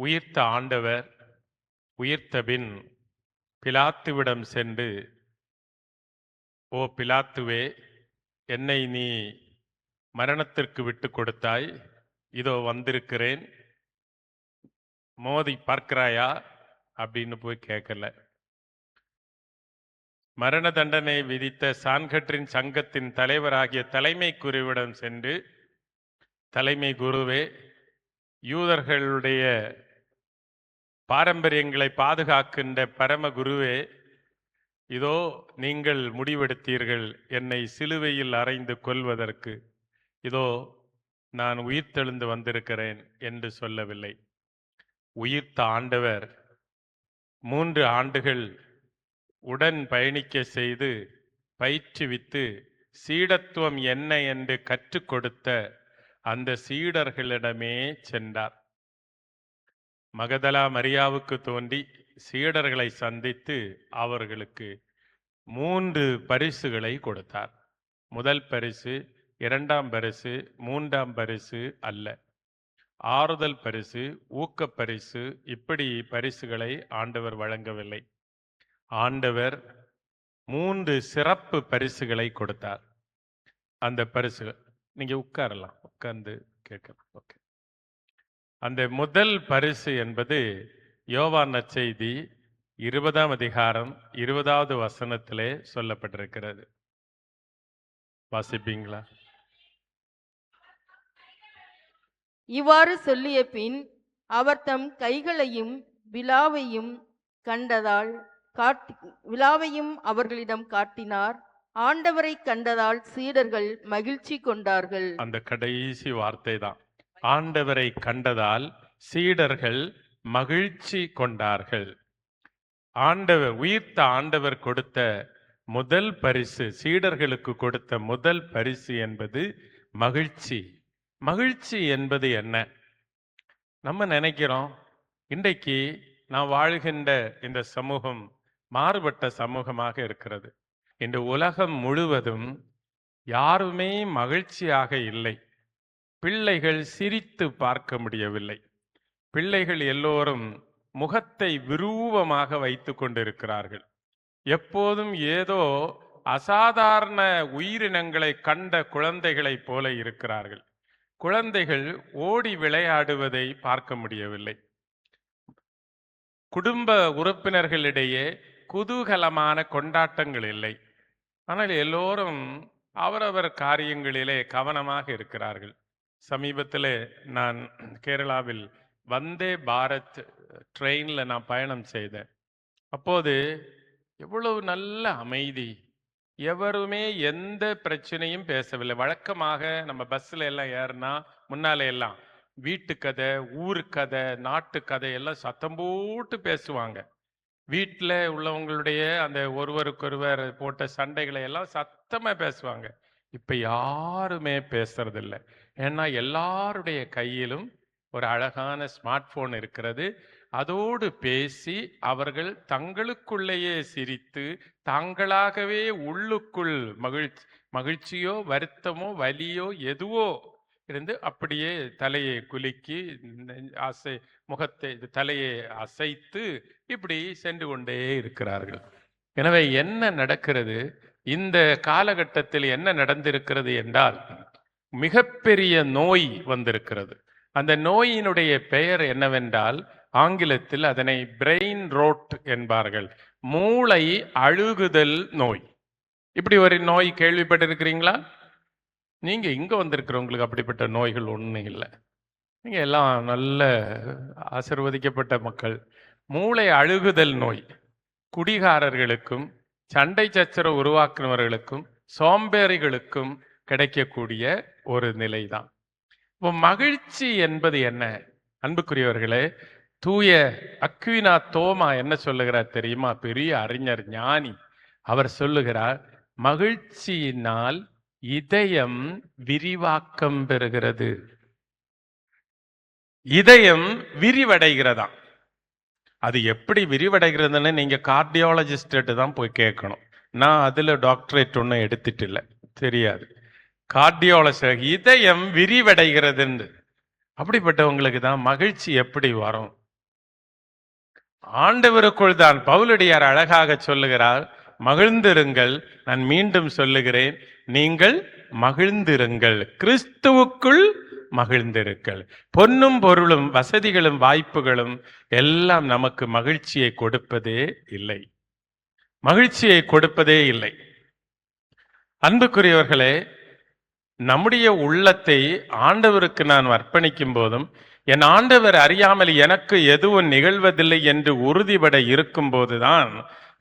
உயிர்த்த ஆண்டவர் உயிர்த்தபின் பிலாத்துவிடம் சென்று, ஓ பிலாத்துவே, என்னை நீ மரணத்திற்கு விட்டு கொடுத்தாய், இதோ வந்திருக்கிறேன், மோதி பார்க்கிறாயா அப்படின்னு போய் கேட்கல. மரண தண்டனை விதித்த சான்கற்றின் சங்கத்தின் தலைவராகிய தலைமை குருவிடம் சென்று, தலைமை குருவே, யூதர்களுடைய பாரம்பரியங்களை பாதுகாக்கின்ற பரம குருவே, இதோ நீங்கள் முடிவெடுத்தீர்கள் என்னை சிலுவையில் அறைந்து கொல்வதற்கு, இதோ நான் உயிர்த்தெழுந்து வந்திருக்கிறேன் என்று சொல்லவில்லை. உயிர்த்த ஆண்டவர் 3 ஆண்டுகள் உடன் பயணிக்க செய்து பயிற்றுவித்து சீடத்துவம் என்ன என்று கற்றுக் கொடுத்த அந்த சீடர்களிடமே சென்றார். மகதலா மரியாவுக்கு தோன்றி சீடர்களை சந்தித்து அவர்களுக்கு 3 பரிசுகளை கொடுத்தார். முதல் பரிசு, 2ஆம் பரிசு, 3ஆம் பரிசு அல்ல. ஆறுதல் பரிசு, ஊக்கப் பரிசு, இப்படி பரிசுகளை ஆண்டவர் வழங்கவில்லை. ஆண்டவர் 3 சிறப்பு பரிசுகளை கொடுத்தார். அந்த பரிசுகள் நீங்க உட்காரலாம், உட்கார்ந்து கேட்கலாம். ஓகே. அந்த முதல் பரிசு என்பது யோவான் நற்செய்தி 20ஆம் அதிகாரம் 20வது வசனத்திலே சொல்லப்பட்டிருக்கிறது. வாசிப்பீங்களா? இவ்வாறு சொல்லிய பின் அவர் தம் கைகளையும் விலாவையும் அவர்களிடம் காட்டினார். ஆண்டவரை கண்டதால் சீடர்கள் மகிழ்ச்சி கொண்டார்கள். அந்த கடைசி வார்த்தை தான், ஆண்டவரை கண்டதால் சீடர்கள் மகிழ்ச்சி கொண்டார்கள். ஆண்டவர், உயிர்த்த ஆண்டவர் கொடுத்த முதல் பரிசு, சீடர்களுக்கு கொடுத்த முதல் பரிசு என்பது மகிழ்ச்சி. மகிழ்ச்சி என்பது என்ன? நம்ம நினைக்கிறோம், இன்றைக்கு நான் வாழ்கின்ற இந்த சமூகம் மாறுபட்ட சமூகமாக இருக்கிறது. இந்த உலகம் முழுவதும் யாருமே மகிழ்ச்சியாக இல்லை. பிள்ளைகள் சிரித்து பார்க்க முடியவில்லை. பிள்ளைகள் எல்லோரும் முகத்தை விரூபமாக வைத்து கொண்டிருக்கிறார்கள். எப்போதும் ஏதோ அசாதாரண உயிரினங்களை கண்ட குழந்தைகளைப் போல இருக்கிறார்கள். குழந்தைகள் ஓடி விளையாடுவதை பார்க்க முடியவில்லை. குடும்ப உறுப்பினர்களிடையே குதூகலமான கொண்டாட்டங்கள் இல்லை. ஆனால் எல்லோரும் அவரவர் காரியங்களிலே கவனமாக இருக்கிறார்கள். சமீபத்தில் நான் கேரளாவில் வந்தே பாரத் ட்ரெயினில் நான் பயணம் செய்தேன். அப்போது எவ்வளவு நல்ல அமைதி, எவருமே எந்த பிரச்சனையும் பேசவில்லை. வழக்கமாக நம்ம பஸ்ஸில் எல்லாம் ஏறினா முன்னாலே எல்லாம் வீட்டு கதை, ஊரு கதை, நாட்டு கதை எல்லாம் சத்தம் போட்டு பேசுவாங்க. வீட்டில் உள்ளவங்களுடைய அந்த ஒருவருக்கொருவர் போட்ட சண்டைகளை எல்லாம் சத்தமாக பேசுவாங்க. இப்போ யாருமே பேசுறதில்லை. ஏன்னா எல்லாருடைய கையிலும் ஒரு அழகான ஸ்மார்ட் போன் இருக்கிறது. அதோடு பேசி அவர்கள் தங்களுக்குள்ளேயே சிரித்து தாங்களாகவே உள்ளுக்குள் மகிழ்ச்சியோ வருத்தமோ வலியோ எதுவோ இருந்து அப்படியே தலையை குலுக்கி முகத்தை தலையை அசைத்து இப்படி சென்று கொண்டே இருக்கிறார்கள். எனவே என்ன நடக்கிறது இந்த காலகட்டத்தில்? என்ன நடந்திருக்கிறது என்றால், மிகப்பெரிய நோய் வந்திருக்கிறது. அந்த நோயினுடைய பெயர் என்னவென்றால், ஆங்கிலத்தில் அதனை பிரெயின் ரோட் என்பார்கள். மூளை அழுகுதல் நோய். இப்படி ஒரு நோய் கேள்விப்பட்டிருக்கிறீங்களா? நீங்க இங்க வந்திருக்கிறவங்களுக்கு அப்படிப்பட்ட நோய்கள் ஒன்றும் இல்லை. நீங்க எல்லாம் நல்ல ஆசீர்வதிக்கப்பட்ட மக்கள். மூளை அழுகுதல் நோய் குடிகாரர்களுக்கும் சண்டை சச்சரவு உருவாக்குனவர்களுக்கும் சோம்பேறிகளுக்கும் கிடைக்கக்கூடிய ஒரு நிலைதான். இப்போ மகிழ்ச்சி என்பது என்ன? அன்புக்குரியவர்களே, தூய அக்வினா தோமா என்ன சொல்லுகிறார் தெரியுமா? பெரிய அறிஞர், ஞானி. அவர் சொல்லுகிறார், மகிழ்ச்சியினால் இதயம் விரிவாக்கம் பெறுகிறது. இதயம் விரிவடைகிறதா? அது எப்படி விரிவடைகிறதுன்னு நீங்க கார்டியாலஜிஸ்ட் தான் போய் கேட்கணும். நான் அதுல டாக்டரேட் ஒன்றும் எடுத்துட்டு இல்லை, தெரியாது. கார்டியாலஜிஸ்ட் இதயம் விரிவடைகிறதுன்னு. அப்படிப்பட்டவங்களுக்கு தான் மகிழ்ச்சி எப்படி வரும் ஆண்டவருக்குள் தான். பவுலடியார் அழகாக சொல்லுகிறார், மகிழ்ந்திருங்கள். நான் மீண்டும் சொல்லுகிறேன், நீங்கள் மகிழ்ந்திருங்கள், கிறிஸ்துவுக்குள் மகிழ்ந்திருங்கள். பொன்னும் பொருளும் வசதிகளும் வாய்ப்புகளும் எல்லாம் நமக்கு மகிழ்ச்சியை கொடுப்பதே இல்லை, மகிழ்ச்சியை கொடுப்பதே இல்லை. அன்புக்குரியவர்களே, நம்முடைய உள்ளத்தை ஆண்டவருக்கு நான் அர்ப்பணிக்கும் போதும், என் ஆண்டவர் அறியாமல் எனக்கு எதுவும் நிகழ்வதில்லை என்று உறுதிபட இருக்கும் போதுதான்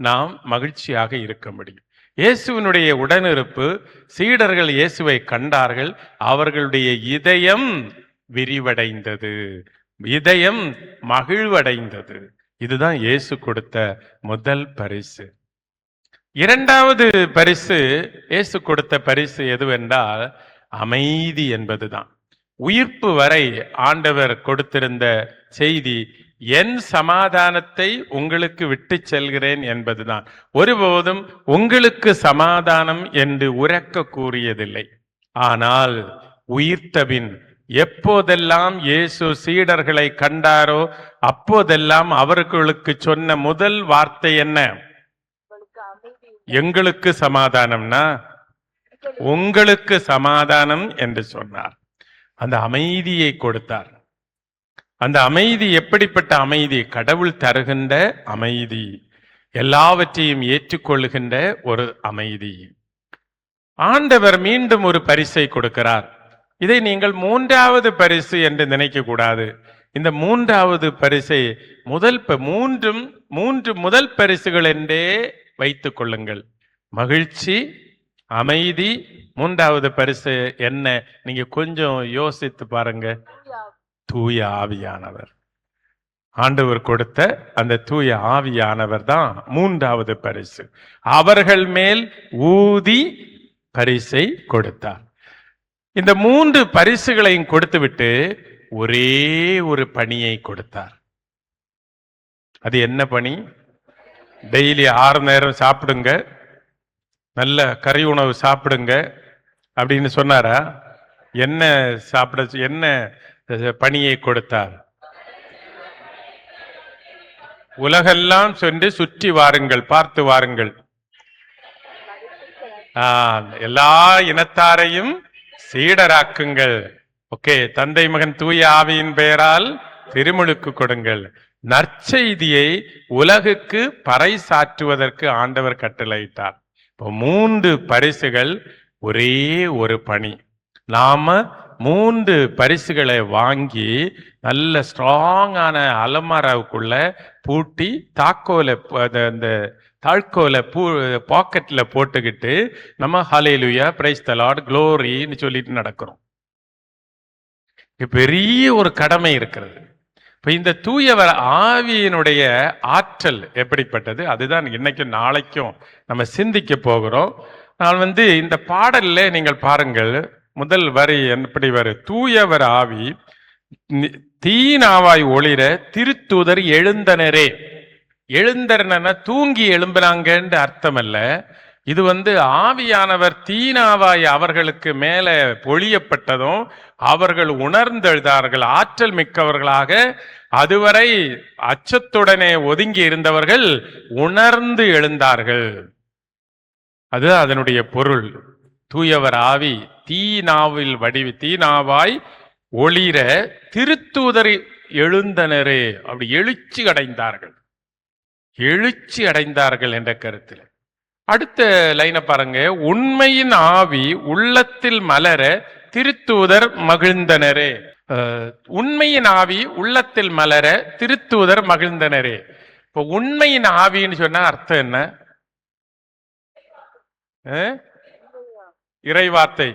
நாம் மகிழ்ச்சியாக இருக்க முடியும். இயேசுவினுடைய உடனிருப்பு, சீடர்கள் இயேசுவை கண்டார்கள், அவர்களுடைய இதயம் விரிவடைந்தது, இதயம் மகிழ்வடைந்தது. இதுதான் இயேசு கொடுத்த முதல் பரிசு. இரண்டாவது பரிசு, இயேசு கொடுத்த பரிசு எதுவென்றால் அமைதி என்பதுதான். உயிர்ப்பு வரை ஆண்டவர் கொடுத்திருந்த செய்தி, என் சமாதானத்தை உங்களுக்கு விட்டு செல்கிறேன் என்பதுதான். ஒருபோதும் உங்களுக்கு சமாதானம் என்று உரக்க கூறியதில்லை. ஆனால் உயிர்த்தபின் எப்போதெல்லாம் இயேசு சீடர்களை கண்டாரோ அப்போதெல்லாம் அவர்களுக்கு சொன்ன முதல் வார்த்தை என்ன? எங்களுக்கு சமாதானம்னா உங்களுக்கு சமாதானம் என்று சொன்னார். அந்த அமைதியை கொடுத்தார். அந்த அமைதி எப்படிப்பட்ட அமைதி? கடவுள் தருகின்ற அமைதி, எல்லாவற்றையும் ஏற்றுக்கொள்ளுகின்ற ஒரு அமைதி. ஆண்டவர் மீண்டும் ஒரு பரிசை கொடுக்கிறார். இதை நீங்கள் மூன்றாவது பரிசு என்று நினைக்க கூடாது. இந்த மூன்றாவது பரிசை மூன்று முதல் பரிசுகள் என்றே வைத்துக் கொள்ளுங்கள். மகிழ்ச்சி, அமைதி, மூன்றாவது பரிசு என்ன? நீங்க கொஞ்சம் யோசித்து பாருங்க. தூய ஆவியானவர். ஆண்டவர் கொடுத்த அந்த தூய ஆவியானவர் தான் மூன்றாவது பரிசு. அவர்கள் மேல் ஊதி பரிசை கொடுத்தார். இந்த மூன்று பரிசுகளையும் கொடுத்துவிட்டு ஒரே ஒரு பணியை கொடுத்தார். அது என்ன பணி? டெய்லி 6 நேரம் சாப்பிடுங்க, நல்ல கறி உணவு சாப்பிடுங்க அப்படின்னு சொன்னாரா? என்ன சாப்பிட, என்ன பணியை கொடுத்தார்? உலகெல்லாம் சென்று சுற்றி வாருங்கள், பார்த்து வாருங்கள், எல்லா இனத்தாரையும் சீடராக்குங்கள். ஓகே, தந்தை மகன் தூய ஆவியின் பெயரால் திருமுழுக்கு கொடுங்கள். நற்செய்தியை உலகுக்கு பறைசாற்றுவதற்கு ஆண்டவர் கட்டளையிட்டார். இப்போ 3 பரிசுகள், ஒரே ஒரு பணி. நாம 3 பரிசுகளை வாங்கி நல்ல ஸ்ட்ராங்கான அலமாராவுக்குள்ள பூட்டி தாழ்கோலை பாக்கெட்ல போட்டுக்கிட்டு நம்ம ஹல்லேலூயா, பிரைஸ் தி லார்ட், க்ளோரின்னு சொல்லிட்டு நடக்கிறோம். பெரிய ஒரு கடமை இருக்கிறது. இப்ப இந்த தூயவர் ஆவியினுடைய ஆற்றல் எப்படிப்பட்டது, அதுதான் இன்னைக்கும் நாளைக்கும் நம்ம சிந்திக்க போகிறோம். நான் இந்த பாடல்ல நீங்கள் பாருங்கள், முதல் வரி எப்படி வரும்? தூயவர் ஆவி தீனாவாய் ஒளிர திருத்தூதர் எழுந்தனரே. எழுந்தன தூங்கி எழும்பினாங்கன்னு அர்த்தம் அல்ல. இது ஆவியானவர் தீனாவாய் அவர்களுக்கு மேல பொழியப்பட்டதும் அவர்கள் உணர்ந்தெழுதார்கள், ஆற்றல் மிக்கவர்களாக. அதுவரை அச்சத்துடனே ஒதுங்கி இருந்தவர்கள் உணர்ந்து எழுந்தார்கள். அது அதனுடைய பொருள். தூயவர் ஆவி தீனாவாய் ஒளிர திருத்தூதர் எழுந்தனரே. அப்படி எழுச்சி அடைந்தார்கள் என்ற கருத்தில். அடுத்த லைனை பாருங்க. உண்மையின் ஆவி உள்ளத்தில் மலர திருத்தூதர் மகிழ்ந்தனரே. உண்மையின் ஆவி உள்ளத்தில் மலர திருத்தூதர் மகிழ்ந்தனரே. இப்ப உண்மையின் ஆவின்னு சொன்னா அர்த்தம் என்ன? இறைவார்த்தை.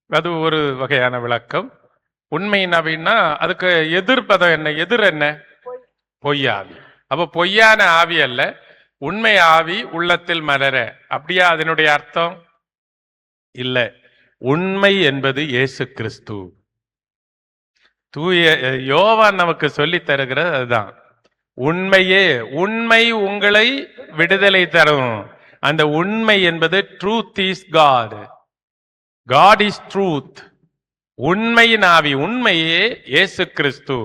அது ஒரு வகையான விளக்கம். உண்மையின் ஆவின்னா அதுக்கு எதிர்ப்பதம் என்ன? எதிர் என்ன? பொய்யாவி. அப்ப பொய்யான ஆவி அல்ல, உண்மை ஆவி உள்ளத்தில் மலர. அப்படியா அதனுடைய அர்த்தம்? இல்ல. உண்மை என்பது இயேசு கிறிஸ்து. தூய யோவான் நமக்கு சொல்லி தருகிறது அதுதான். உண்மை உங்களை விடுதலை தரும். அந்த உண்மை என்பது truth is God. God is truth. உண்மையின் ஆவி, உண்மையே இயேசு கிறிஸ்து.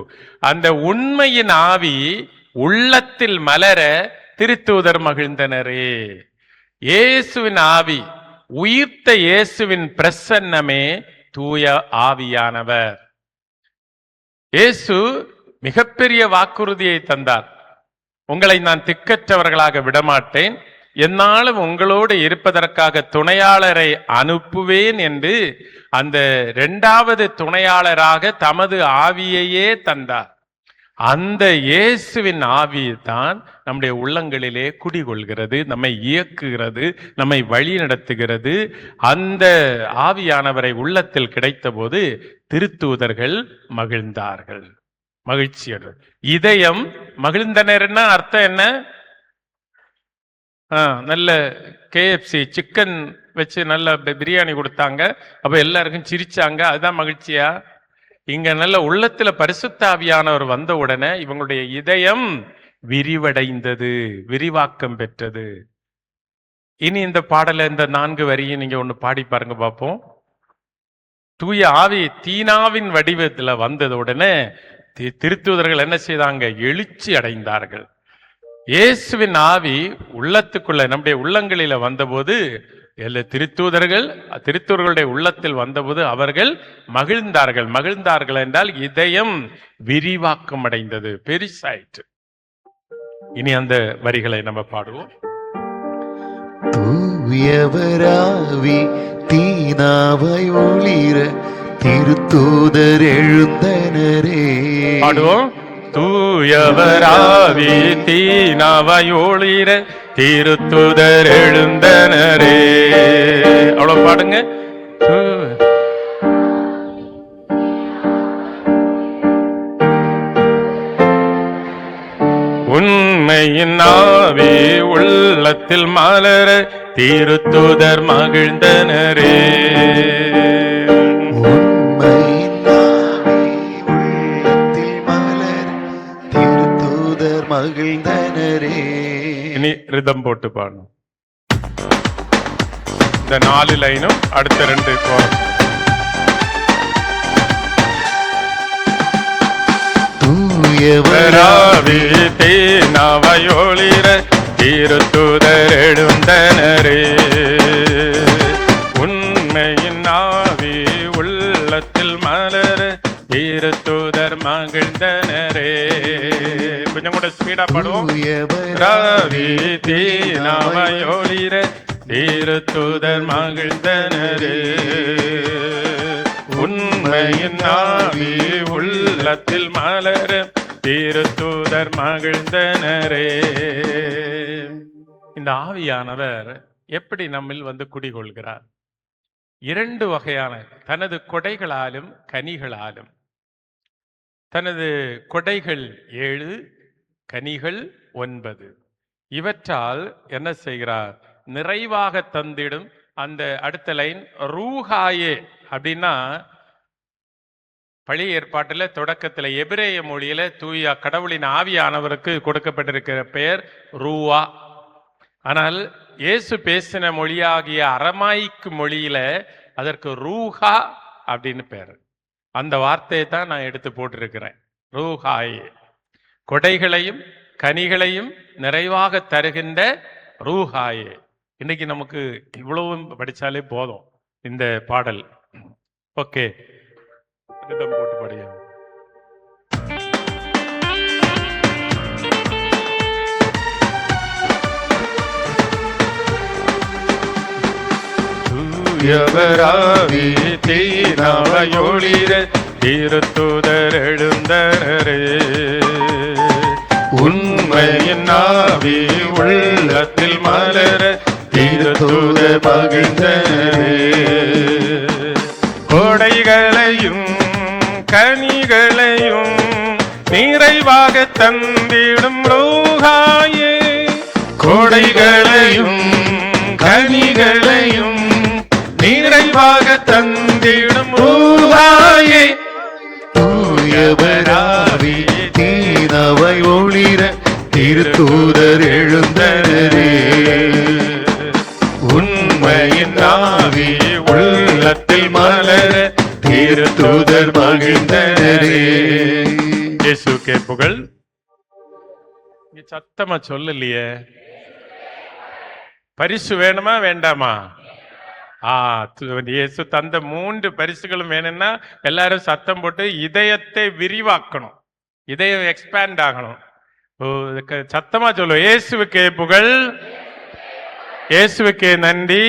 அந்த உண்மையின் ஆவி உள்ளத்தில் மலர திருத்தூதர் மகிழ்ந்தனரே. இயேசுவின் ஆவி, உயிர்த்த இயேசுவின் பிரசன்னமே தூய ஆவியானவர். இயேசு மிகப்பெரிய வாக்குறுதியை தந்தார். உங்களை நான் திக்கற்றவர்களாக விடமாட்டேன், என்னாலும் உங்களோடு இருப்பதற்காக துணையாளரை அனுப்புவேன் என்று அந்த இரண்டாவது துணையாளராக தமது ஆவியையே தந்தார். அந்த இயேசுவின் ஆவி தான் நம்முடைய உள்ளங்களிலே குடிகொள்கிறது, நம்மை இயக்குகிறது, நம்மை வழி நடத்துகிறது. அந்த ஆவியானவரை உள்ளத்தில் கிடைத்த போது திருத்தூதர்கள் மகிழ்ந்தார்கள், மகிழ்ச்சியர்கள். இதயம் மகிழ்ந்தனர்னா அர்த்தம் என்ன? நல்ல KFC சிக்கன் வச்சு நல்ல பிரியாணி கொடுத்தாங்க, அப்ப எல்லாருக்கும் சிரிச்சாங்க, அதுதான் மகிழ்ச்சியா? இங்க நல்ல உள்ளத்துல பரிசுத்த ஆவியானவர் வந்த உடனே இவங்களுடைய இதயம் விரிவடைந்தது, விரிவாக்கம் பெற்றது. இனி இந்த பாடல இந்த 4 வரியும் நீங்க ஒண்ணு பாடி பாருங்க பார்ப்போம். தூய ஆவி தீனாவின் வடிவத்துல வந்தது உடனே திருத்தூதர்கள் என்ன செய்தாங்க? எழுச்சி அடைந்தார்கள். இயேசுவின் ஆவி உள்ளத்துக்குள்ள நம்முடைய உள்ளங்களில வந்தபோது திருத்தூதர்களுடைய உள்ளத்தில் வந்தபோது அவர்கள் மகிழ்ந்தார்கள். மகிழ்ந்தார்கள் என்றால் இதயம் விரிவாக்கம் அடைந்தது, பெரிசாயிற்று. இனி அந்த வரிகளை நம்ம பாடுவோம். தூயவராவி தீனாவை ஒளிர திருத்தூதர் எழுந்தனரே. பாடுவோம். தூயவராவி தீனாவை ஒளிர திருத்தூதர் எழுந்தனரே. அவ்வளவு பாடுங்க. உண்மையின் ஆவி உள்ளத்தில் மலர திருத்தூதர் மகிழ்ந்தனரே. உண்மையின் ஆவி உள்ளத்தில் மலர திருத்தூதர் மகிழ்ந்தனரே. இனி ரிதம் போட்டு பாடணும். இந்த 4 லைனும் அடுத்த 2 கோரம். தூயவராவி தீனாவை ஒளிர திருத்தூதர் எழுந்தனரே. உண்மையின் ஆவி உள்ளத்தில் மலர திருத்தூதர் மகிழ்ந்தனரே. கொஞ்சம் கூட ஸ்பீடா பாடுவோம். ராவி தீனாவை ஒளிர திருத்தூதர் மகிழ்ந்தனரே. உண்மையின் ஆவி உள்ளத்தில் மலர திருத்தூதர் மகிழ்ந்தனரே. இந்த ஆவியானவர் எப்படி நம்மில் வந்து குடிகொள்கிறார்? 2 வகையான, தனது கொடைகளாலும் கனிகளாலும். தனது கொடைகள் 7, கனிகள் 9. இவற்றால் என்ன செய்கிறார்? நிறைவாக தந்திடும். அந்த அடுத்த லைன் ரூஹாயே அப்படின்னா, பழைய ஏற்பாட்டில் தொடக்கத்தில் எபிரேய மொழியில தூய கடவுளின் ஆவியானவருக்கு கொடுக்கப்பட்டிருக்கிற பெயர் ரூவா. ஆனால் இயேசு பேசின மொழியாகிய அரமாய்க்கு மொழியில அதற்கு ரூஹா அப்படின்னு பேர். அந்த வார்த்தையை தான் நான் எடுத்து போட்டிருக்கிறேன். ரூஹாயே, கொடைகளையும் கனிகளையும் நிறைவாக தருகின்ற ரூஹாயே. இன்னைக்கு நமக்கு இவ்வளவும் படிச்சாலே போதும் இந்த பாடல். ஓகே, போட்டு படிய. தூயவராவி தீனாவை ஒளிர திருத்தூதர் எழுந்தனரே. உண்மையின் ஆவி உள்ளத்தில் மலர திருத்தூதர் மகிழ்ந்தனரே. கொடைகளையும் கனிகளையும் நிறைவாக தந்திடும் ரூஹாயே. கொடைகளையும் கனிகளையும் நிறைவாக தந்திடும் ரூஹாயே. தூயவராவி தீனாவை ஒளிர திருத்தூதர் எழுந்தனரே. உண்மையின் ஆவி உள்ளத்தில் மலர திருத்தூதர் மகிழ்ந்தனரே. இயேசுவுக்கே புகழ். நீ சத்தமா சொல்லலையே. பரிசு வேணுமா வேண்டாமா? இயேசு தந்த 3 பரிசுகளும் வேணும்னா எல்லாரும் சத்தம் போட்டு இதயத்தை விரிவாக்கணும், இதயம் எக்ஸ்பேண்ட் ஆகணும். சத்தமா சொல்லுவோம். இயேசுவுக்கே புகழ், இயேசுவுக்கே நன்றி,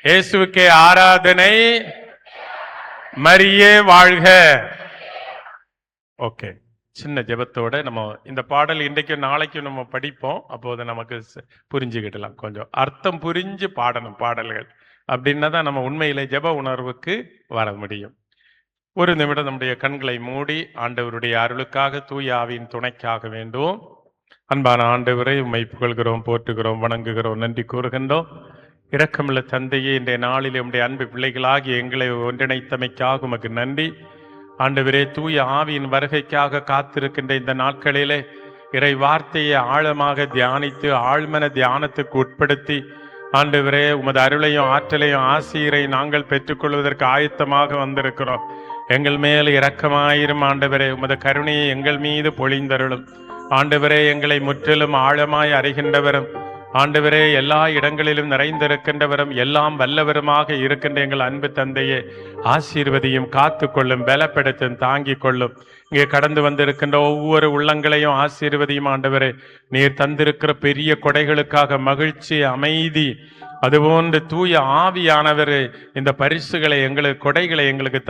இயேசுவுக்கே ஆராதனை, மரியே வாழ்க. ஓகே, சின்ன ஜெபத்தோட நம்ம இந்த பாடல் இன்றைக்கும் நாளைக்கும் நம்ம படிப்போம். அப்போது நமக்கு புரிஞ்சுக்கிடலாம். கொஞ்சம் அர்த்தம் புரிஞ்சு பாடணும் பாடல்கள். அப்படின்னா தான் நம்ம உண்மையிலே ஜெப உணர்வுக்கு வர முடியும். ஒரு நிமிடம் நம்முடைய கண்களை மூடி ஆண்டவருடைய அருளுக்காக, தூய ஆவியின் துணைக்காக வேண்டுவோம். அன்பான ஆண்டவரை உம்மை புகழ்கிறோம், போற்றுகிறோம், வணங்குகிறோம், நன்றி கூறுகின்றோம். இரக்கமுள்ள தந்தையே, இன்றைய நாளில் உம்முடைய அன்பு பிள்ளைகளாகி எங்களை ஒன்றிணைத்தமைக்காக உமக்கு நன்றி. ஆண்டவரே, தூய ஆவியின் வருகைக்காக காத்திருக்கின்ற இந்த நாட்களிலே இறை வார்த்தையை ஆழமாக தியானித்து ஆழ்மன தியானத்துக்கு உட்படுத்தி ஆண்டவரே உமது அருளையும் ஆற்றலையும் ஆசிரியரை நாங்கள் பெற்றுக்கொள்வதற்கு ஆயத்தமாக வந்திருக்கிறோம். எங்கள் மேல் இரக்கமாயிரும் ஆண்டவரே, உமது கருணையை எங்கள் மீது பொழிந்தருளும் ஆண்டவரே. எங்களை முற்றிலும் ஆழமாய் அறிகின்றவரும் ஆண்டவரே, எல்லா இடங்களிலும் நிறைந்திருக்கின்றவரும் எல்லாம் வல்லவருமாக இருக்கின்ற எங்கள் அன்பு தந்தையே, ஆசீர்வதியும், காத்து கொள்ளும், பலப்படுத்தும், தாங்கிக் கொள்ளும். இங்கே கடந்து வந்திருக்கின்ற ஒவ்வொரு உள்ளங்களையும் ஆசீர்வதியும் ஆண்டவரே. நீர் தந்திருக்கிற பெரிய கொடைகளுக்காக மகிழ்ச்சி, அமைதி, அதுபோன்று தூய ஆவியானவர் இந்த பரிசுகளை எங்களுக்கு, கொடைகளை எங்களுக்கு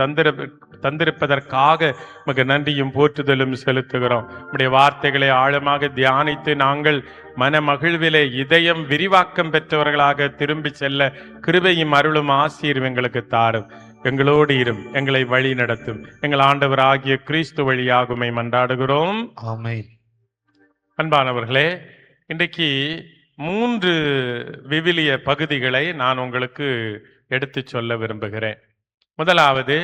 தந்திருப்பதற்காக நமக்கு நன்றியும் போற்றுதலும் செலுத்துகிறோம். நம்முடைய வார்த்தைகளை ஆழமாக தியானித்து நாங்கள் மன மகிழ்விலே இதயம் விரிவாக்கம் பெற்றவர்களாக திரும்பி செல்ல கிருபையும் அருளும் ஆசீர்வாதம் எங்களுக்கு தாரும். எங்களோடு இரும், எங்களை வழி நடத்தும். எங்கள் ஆண்டவர் ஆகிய கிறிஸ்து வழியாக உம்மை மன்றாடுகிறோம். ஆமென். அன்பானவர்களே, இன்றைக்கு 3 விவிலிய பகுதிகளை நான் உங்களுக்கு எடுத்து சொல்ல விரும்புகிறேன். முதலாவது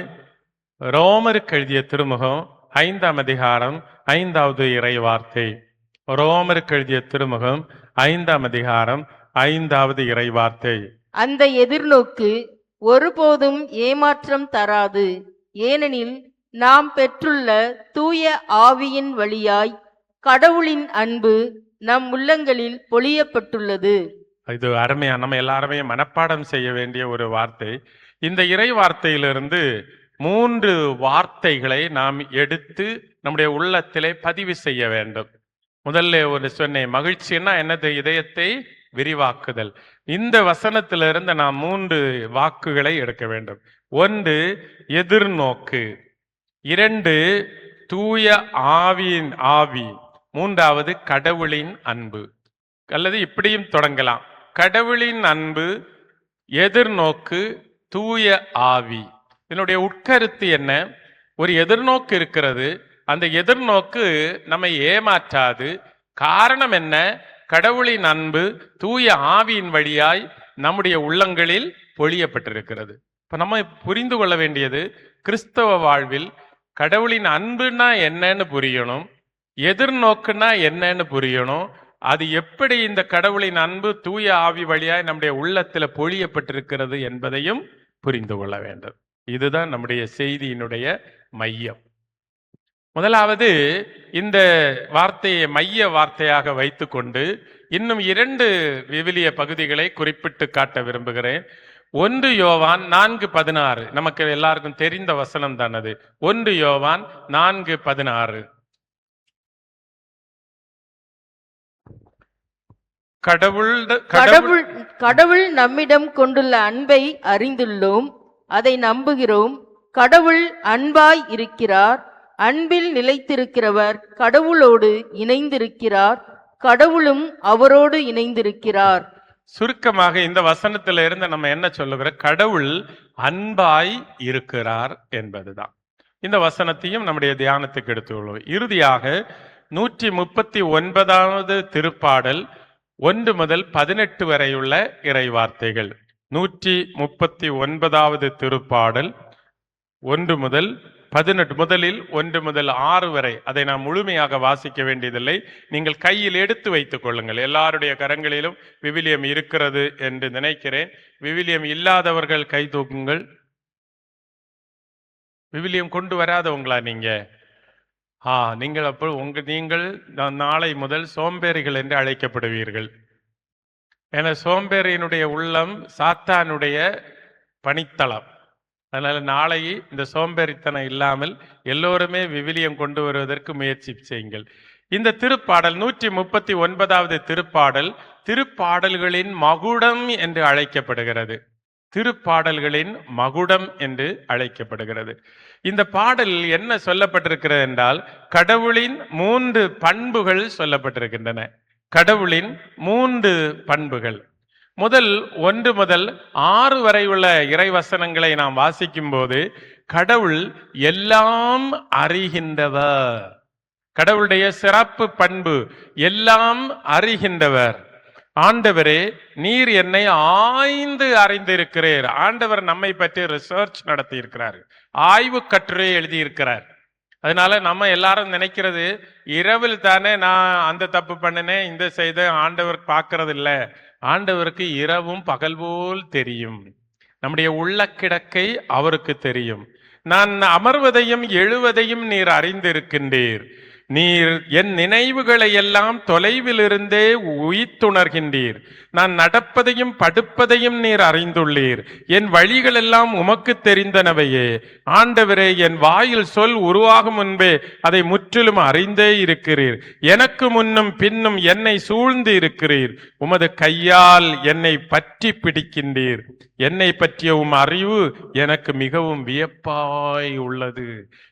ரோமருக்கு எழுதிய திருமுகம் 5ஆம் அதிகாரம் 5வது இறை வார்த்தை. ரோமருக்கு எழுதிய திருமுகம் 5ஆம் அதிகாரம் 5வது இறை வார்த்தை. அந்த எதிர்நோக்கு ஒருபோதும் ஏமாற்றம் தராது, ஏனெனில் நாம் பெற்றுள்ள தூய ஆவியின் வழியாய் கடவுளின் அன்பு நம் உள்ளங்களில் பொழியப்பட்டுள்ளது. இது அருமையா, நம்ம எல்லாருமே மனப்பாடம் செய்ய வேண்டிய ஒரு வார்த்தை. இந்த இறை வார்த்தையிலிருந்து 3 வார்த்தைகளை நாம் எடுத்து நம்முடைய உள்ளத்திலே பதிவு செய்ய வேண்டும். முதல்ல ஒரு சொன்னேன், மகிழ்ச்சின்னா என்னது? இதயத்தை விரிவாக்குதல். இந்த வசனத்திலிருந்து நாம் 3 வாக்குகளை எடுக்க வேண்டும். 1 எதிர்நோக்கு, 2 தூய ஆவியின் ஆவி, 3வது கடவுளின் அன்பு. அல்லது இப்படியும் தொடங்கலாம், கடவுளின் அன்பு, எதிர்நோக்கு, தூய ஆவி. இதனுடைய உட்கருத்து என்ன? ஒரு எதிர்நோக்கு இருக்கிறது, அந்த எதிர்நோக்கு நம்மை ஏமாற்றாது. காரணம் என்ன? கடவுளின் அன்பு தூய ஆவியின் வழியாய் நம்முடைய உள்ளங்களில் பொழியப்பட்டிருக்கிறது. இப்ப நம்ம புரிந்து கொள்ள வேண்டியது, கிறிஸ்தவ வாழ்வில் கடவுளின் அன்புனா என்னன்னு புரியணும், எதிர்நோக்குனா என்னன்னு புரியணும். அது எப்படி இந்த கடவுளின் அன்பு தூய ஆவி வழியாய் நம்முடைய உள்ளத்துல பொழியப்பட்டிருக்கிறது என்பதையும் புரிந்து கொள்ள வேண்டும். இதுதான் நம்முடைய செய்தியினுடைய மையம். முதலாவது இந்த வார்த்தையை மைய வார்த்தையாக வைத்துக்கொண்டு இன்னும் 2 விவிலிய பகுதிகளை குறிப்பிட்டு காட்ட விரும்புகிறேன். 1 யோவான் 4:16, நமக்கு எல்லாருக்கும் தெரிந்த வசனம் தான் அது. 1 யோவான் 4:16. கடவுள் நம்மிடம் கொண்டுள்ள அன்பை அறிந்துள்ளோம், அதை நம்புகிறோம். கடவுள் அன்பாய் இருக்கிறார், அன்பில் நிலைத்திருக்கிறவர் கடவுளோடு இணைந்திருக்கிறார், கடவுளும் அவரோடு இணைந்திருக்கிறார். சுருக்கமாக இந்த வசனத்தில இருந்து நம்ம என்ன சொல்லுகிறோம்? கடவுள் அன்பாய் இருக்கிறார் என்பதுதான். இந்த வசனத்தையும் நம்முடைய தியானத்துக்கு எடுத்துக்கொள்வோம். இறுதியாக 139வது திருப்பாடல் 1 முதல் 18 வரையுள்ள இறை வார்த்தைகள். 139வது திருப்பாடல் 1 முதல் 18. முதலில் 1 முதல் 6 வரை. அதை நாம் முழுமையாக வாசிக்க வேண்டியதில்லை, நீங்கள் கையில் எடுத்து வைத்துக் கொள்ளுங்கள். எல்லாருடைய கரங்களிலும் விவிலியம் இருக்கிறது என்று நினைக்கிறேன். விவிலியம் இல்லாதவர்கள் கை தூக்குங்கள். விவிலியம் கொண்டு வராதவங்களா நீங்க? நீங்கள் அப்போ நீங்கள் நாளை முதல் சோம்பேறிகள் என்று அழைக்கப்படுவீர்கள். என சோம்பேறியினுடைய உள்ளம் சாத்தானுடைய பணித்தளம். அதனால நாளை இந்த சோம்பேறித்தனம் இல்லாமல் எல்லோருமே விவிலியம் கொண்டு வருவதற்கு முயற்சி செய்யுங்கள். இந்த திருப்பாடல் 139வது திருப்பாடல் திருப்பாடல்களின் மகுடம் என்று அழைக்கப்படுகிறது. திருப்பாடல்களின் மகுடம் என்று அழைக்கப்படுகிறது. இந்த பாடல் என்ன சொல்லப்பட்டிருக்கிறது என்றால், கடவுளின் 3 பண்புகள் சொல்லப்பட்டிருக்கின்றன. கடவுளின் 3 பண்புகள். முதல் 1 முதல் 6 வரை உள்ள இறைவசனங்களை நாம் வாசிக்கும் போது, கடவுள் எல்லாம் அறிகின்றவர். கடவுளுடைய சிறப்பு பண்பு எல்லாம் அறிகின்றவர். ஆண்டவரே, நீர் என்னை ஆய்ந்து அறிந்திருக்கிறீர். ஆண்டவர் நம்மை பற்றி ரிசர்ச் நடத்தி இருக்கிறார், ஆய்வு கட்டுரை எழுதியிருக்கிறார். அதனால நம்ம எல்லாரும் நினைக்கிறது, இரவில் தானே நான் அந்த தப்பு பண்ணினேன், இந்த செய்த, ஆண்டவர் பார்க்கறது இல்லை. ஆண்டவருக்கு இரவும் பகல் போல் தெரியும். நம்முடைய உள்ள கிடக்கை அவருக்கு தெரியும். நான் அமர்வதையும் எழுவதையும் நீர் அறிந்திருக்கின்றீர். நீர் என் நினைவுகளை எல்லாம் தொலைவிலிருந்தே உய்த்துணர்கின்றீர். நான் நடப்பதையும் படுப்பதையும் நீர் அறிந்துள்ளீர். என் வழிகள் எல்லாம் உமக்கு தெரிந்தனவையே. ஆண்டவரே, என் வாயில் சொல் உருவாகும் முன்பே அதை முற்றிலும் அறிந்தே இருக்கிறீர். எனக்கு முன்னும் பின்னும் என்னை சூழ்ந்து இருக்கிறீர். உமது கையால் என்னை பற்றி பிடிக்கின்றீர். என்னை பற்றிய உம் அறிவு எனக்கு மிகவும் வியப்பாய் உள்ளது.